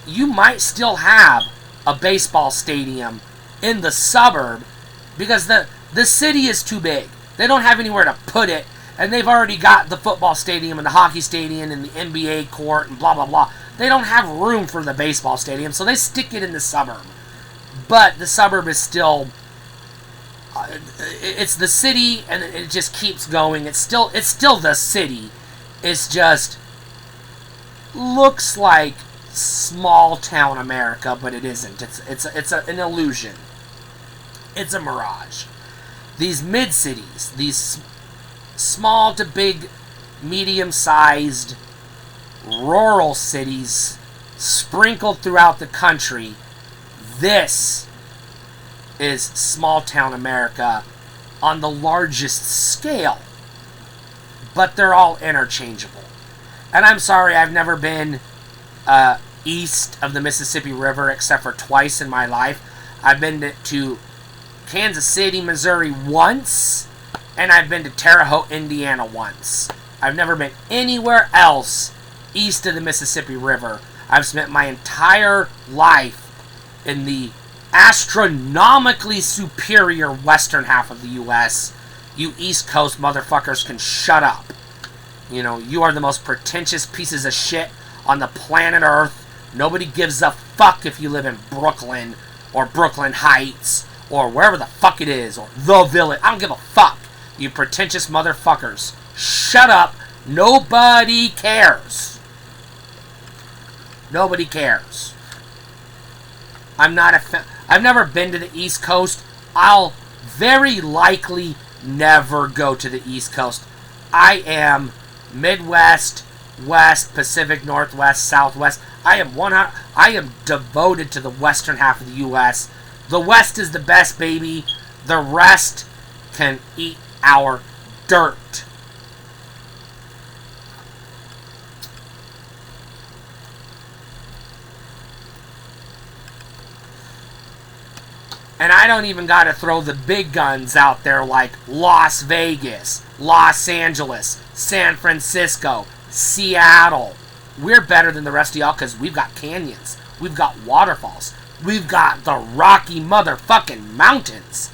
You might still have a baseball stadium in the suburb because the city is too big. They don't have anywhere to put it, and they've already got the football stadium and the hockey stadium and the NBA court and blah, blah, blah. They don't have room for the baseball stadium, so they stick it in the suburb. But the suburb is still... it's the city, and it just keeps going. It's still the city. It's just... looks like small town America, but it isn't. It's an illusion. It's a mirage. These mid-cities, these small to big, medium-sized rural cities sprinkled throughout the country, this is small town America on the largest scale. But they're all interchangeable. And I'm sorry, I've never been east of the Mississippi River except for twice in my life. I've been to Kansas City, Missouri once, and I've been to Terre Haute, Indiana once. I've never been anywhere else east of the Mississippi River. I've spent my entire life in the astronomically superior western half of the U.S. You East Coast motherfuckers can shut up. You know, you are the most pretentious pieces of shit on the planet Earth. Nobody gives a fuck if you live in Brooklyn or Brooklyn Heights or wherever the fuck it is, or the Village. I don't give a fuck, you pretentious motherfuckers. Shut up. Nobody cares. Nobody cares. I've never been to the East Coast. I'll very likely never go to the East Coast. I am Midwest, West, Pacific, Northwest, Southwest. I am devoted to the western half of the U.S. The West is the best, baby. The rest can eat our dirt. And I don't even got to throw the big guns out there like Las Vegas, Los Angeles, San Francisco, Seattle. We're better than the rest of y'all because we've got canyons. We've got waterfalls. We've got the Rocky motherfucking Mountains.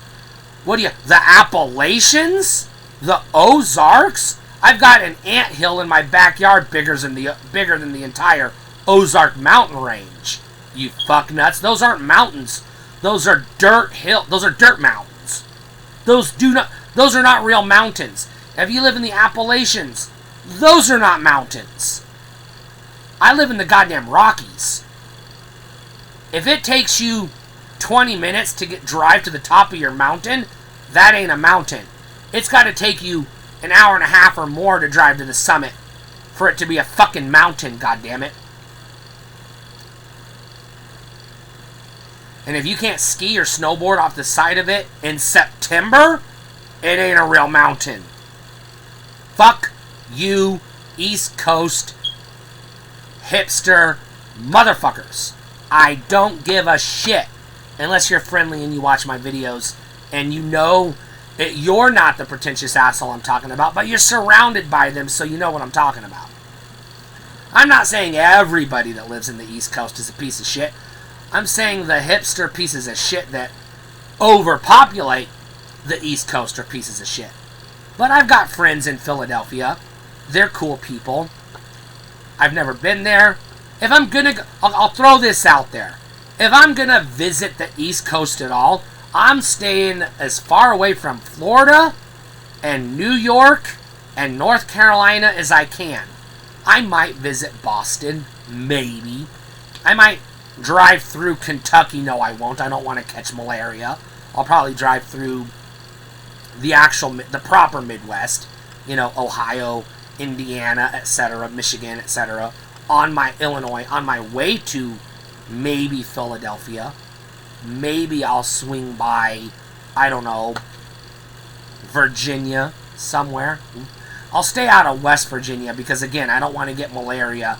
What do you... the Appalachians? The Ozarks? I've got an anthill in my backyard bigger than the entire Ozark mountain range. You fucknuts. Those aren't mountains. Those are dirt mountains. Those are not real mountains. If you live in the Appalachians, those are not mountains. I live in the goddamn Rockies. If it takes you 20 minutes to drive to the top of your mountain, that ain't a mountain. It's got to take you an hour and a half or more to drive to the summit for it to be a fucking mountain, goddammit. And if you can't ski or snowboard off the side of it in September, it ain't a real mountain. Fuck you, East Coast hipster motherfuckers. I don't give a shit unless you're friendly and you watch my videos and you know that you're not the pretentious asshole I'm talking about, but you're surrounded by them, so you know what I'm talking about. I'm not saying everybody that lives in the East Coast is a piece of shit. I'm saying the hipster pieces of shit that overpopulate the East Coast are pieces of shit. But I've got friends in Philadelphia. They're cool people. I've never been there. If I'm gonna go, I'll throw this out there. If I'm gonna visit the East Coast at all, I'm staying as far away from Florida and New York and North Carolina as I can. I might visit Boston, maybe. I might drive through Kentucky. No, I won't. I don't want to catch malaria. I'll probably drive through the proper Midwest. You know, Ohio, Indiana, etc., Michigan, etc., on my way to maybe Philadelphia. Maybe I'll swing by, I don't know, Virginia somewhere. I'll stay out of West Virginia because, again, I don't want to get malaria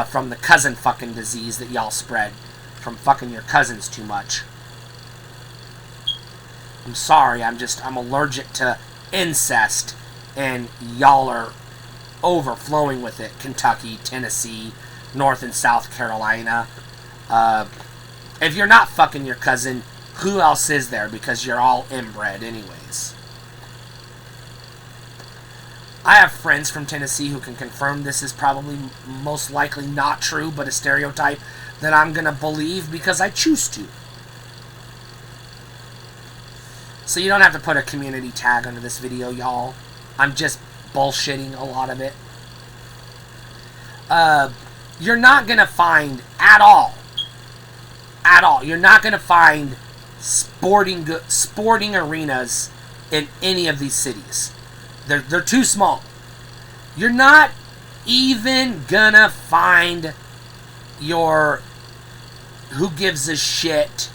from the cousin fucking disease that y'all spread from fucking your cousins too much. I'm sorry, I'm allergic to incest, and y'all are overflowing with it. Kentucky, Tennessee, North and South Carolina. If you're not fucking your cousin, who else is there? Because you're all inbred anyways. I have friends from Tennessee who can confirm this is probably most likely not true, but a stereotype that I'm going to believe because I choose to. So you don't have to put a community tag under this video, y'all. I'm just bullshitting a lot of it. You're not going to find at all, you're not going to find sporting arenas in any of these cities. They're too small. You're not even gonna find your who gives a shit,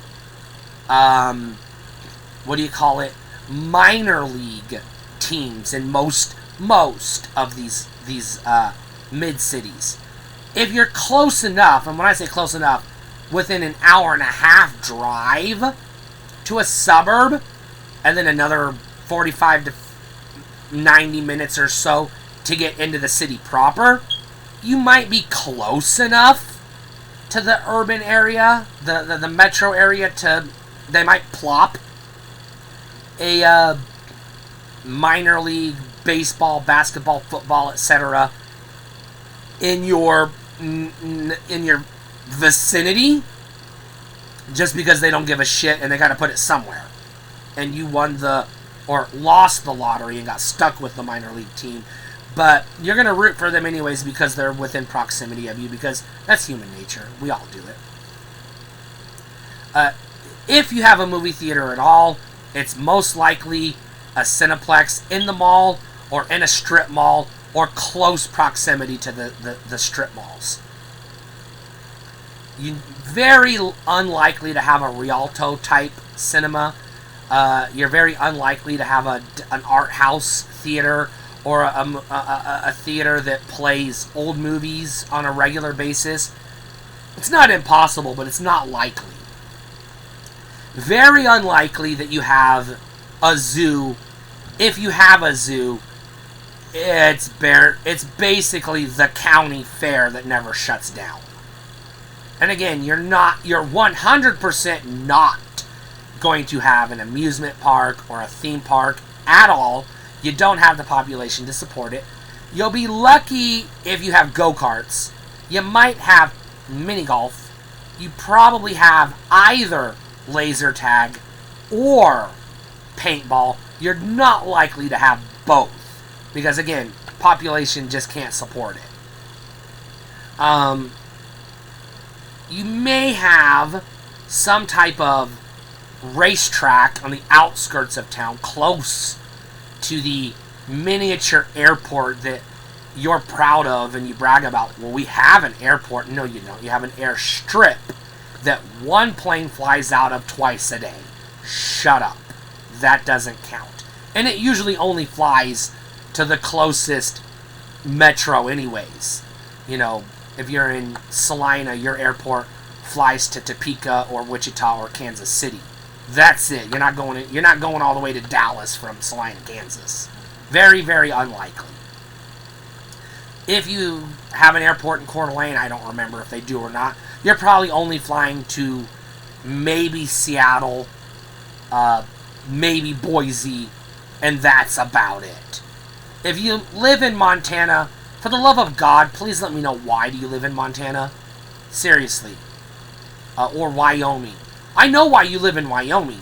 what do you call it, minor league teams in most of these mid cities. If you're close enough, and when I say close enough, within an hour and a half drive to a suburb, and then another 45 to 90 minutes or so to get into the city proper, you might be close enough to the urban area, the metro area, they might plop a minor league baseball, basketball, football, etc. in your vicinity, just because they don't give a shit and they got to put it somewhere, and you won or lost the lottery and got stuck with the minor league team, but you're going to root for them anyways because they're within proximity of you, because that's human nature. We all do it. If you have a movie theater at all, it's most likely a Cineplex in the mall or in a strip mall or close proximity to the strip malls. You're very unlikely to have a Rialto type cinema. You're very unlikely to have an art house theater or a theater that plays old movies on a regular basis. It's not impossible, but it's not likely. Very unlikely that you have a zoo. If you have a zoo, it's basically the county fair that never shuts down. And again, you're 100% not going to have an amusement park or a theme park at all. You don't have the population to support it. You'll be lucky if you have go-karts. You might have mini golf. You probably have either laser tag or paintball. You're not likely to have both, because again, population just can't support it. You may have some type of racetrack on the outskirts of town, close to the miniature airport that you're proud of and you brag about. Well, we have an airport. No, you don't. You have an airstrip that one plane flies out of twice a day. Shut up. That doesn't count. And it usually only flies to the closest metro anyways. You know, if you're in Salina, your airport flies to Topeka or Wichita or Kansas City. That's it. You're not going all the way to Dallas from Salina, Kansas. Very, very unlikely. If you have an airport in Coeur d'Alene, I don't remember if they do or not, you're probably only flying to maybe Seattle, maybe Boise, and that's about it. If you live in Montana, for the love of God, please let me know why do you live in Montana? Seriously. Or Wyoming. I know why you live in Wyoming.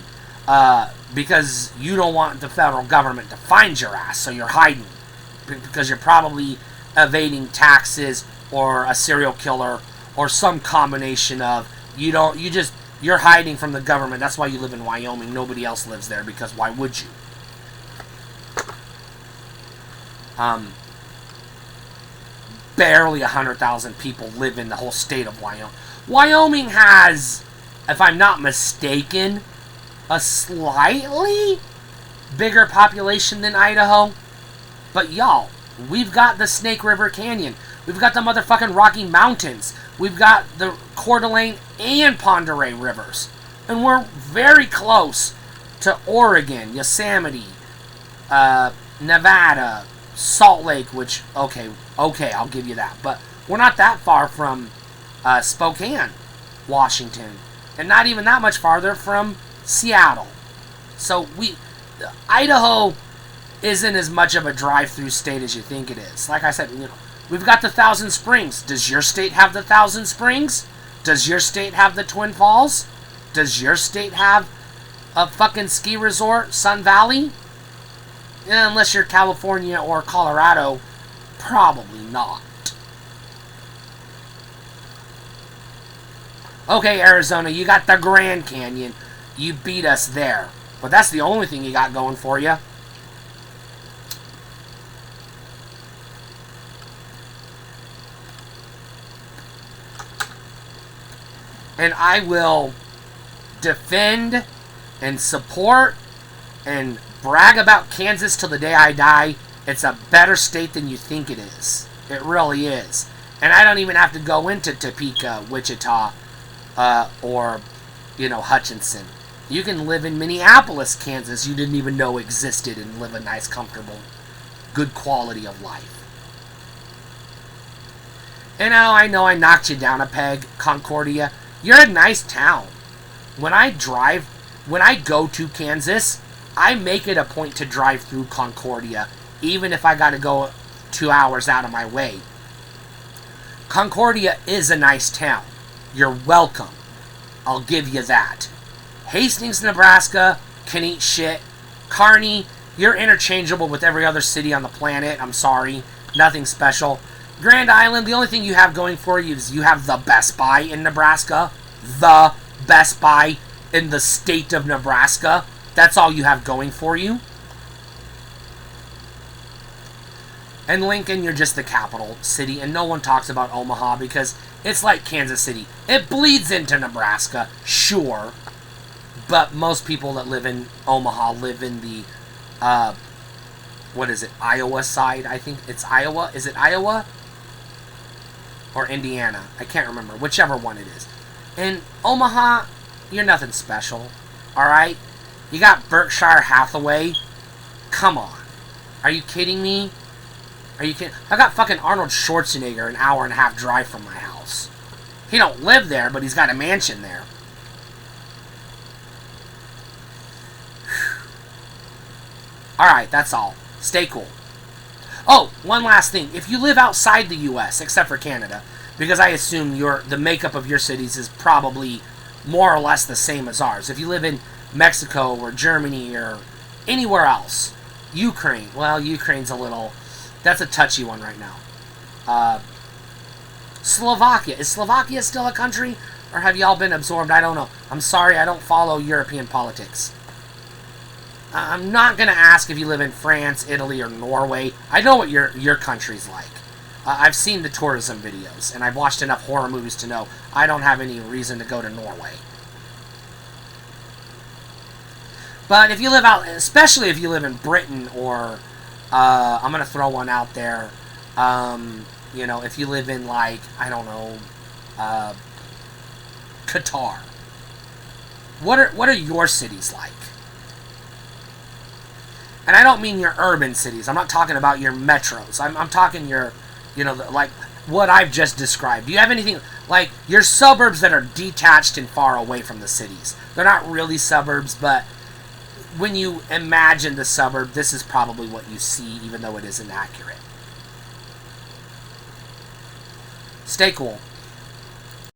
Because you don't want the federal government to find your ass, so you're hiding. Because you're probably evading taxes, or a serial killer, or some combination of, you're hiding from the government. That's why you live in Wyoming. Nobody else lives there, because why would you? Barely 100,000 people live in the whole state of Wyoming. Wyoming has, if I'm not mistaken, a slightly bigger population than Idaho. But y'all, we've got the Snake River Canyon. We've got the motherfucking Rocky Mountains. We've got the Coeur d'Alene and Pend Oreille rivers. And we're very close to Oregon, Yosemite, Nevada, Salt Lake, which, okay, I'll give you that. But we're not that far from Spokane, Washington. And not even that much farther from Seattle. So Idaho isn't as much of a drive-through state as you think it is. Like I said, we've got the Thousand Springs. Does your state have the Thousand Springs? Does your state have the Twin Falls? Does your state have a fucking ski resort, Sun Valley? Unless you're California or Colorado, probably not. Okay, Arizona, you got the Grand Canyon. You beat us there. But that's the only thing you got going for you. And I will defend and support and brag about Kansas till the day I die. It's a better state than you think it is. It really is. And I don't even have to go into Topeka, Wichita, or, Hutchinson. You can live in Minneapolis, Kansas, you didn't even know existed, and live a nice, comfortable, good quality of life. And now I know I knocked you down a peg, Concordia. You're a nice town. When I go to Kansas, I make it a point to drive through Concordia, even if I got to go 2 hours out of my way. Concordia is a nice town. You're welcome. I'll give you that. Hastings, Nebraska can eat shit. Kearney, you're interchangeable with every other city on the planet. I'm sorry. Nothing special. Grand Island, the only thing you have going for you is you have the Best Buy in Nebraska. The Best Buy in the state of Nebraska. That's all you have going for you. And Lincoln, you're just the capital city, and no one talks about Omaha because it's like Kansas City. It bleeds into Nebraska, sure, but most people that live in Omaha live in the, Iowa side, I think. It's Iowa. Is it Iowa? Or Indiana? I can't remember. Whichever one it is. In Omaha, you're nothing special, alright? You got Berkshire Hathaway. Come on. Are you kidding me? Are you kidding? I got fucking Arnold Schwarzenegger an hour and a half drive from my house. He don't live there, but he's got a mansion there. Alright, that's all. Stay cool. Oh, one last thing. If you live outside the U.S., except for Canada, because I assume the makeup of your cities is probably more or less the same as ours. If you live in Mexico or Germany or anywhere else, Ukraine. Well, Ukraine's a little... That's a touchy one right now. Slovakia. Is Slovakia still a country? Or have y'all been absorbed? I don't know. I'm sorry, I don't follow European politics. I'm not going to ask if you live in France, Italy, or Norway. I know what your country's like. I've seen the tourism videos, and I've watched enough horror movies to know I don't have any reason to go to Norway. But if you live out, especially if you live in Britain or... I'm going to throw one out there. If you live in, like, I don't know, Qatar. What are your cities like? And I don't mean your urban cities. I'm not talking about your metros. I'm talking your Like what I've just described. Do you have anything like your suburbs that are detached and far away from the cities? They're not really suburbs, but when you imagine the suburb, this is probably what you see, even though it isn't accurate. Stay cool.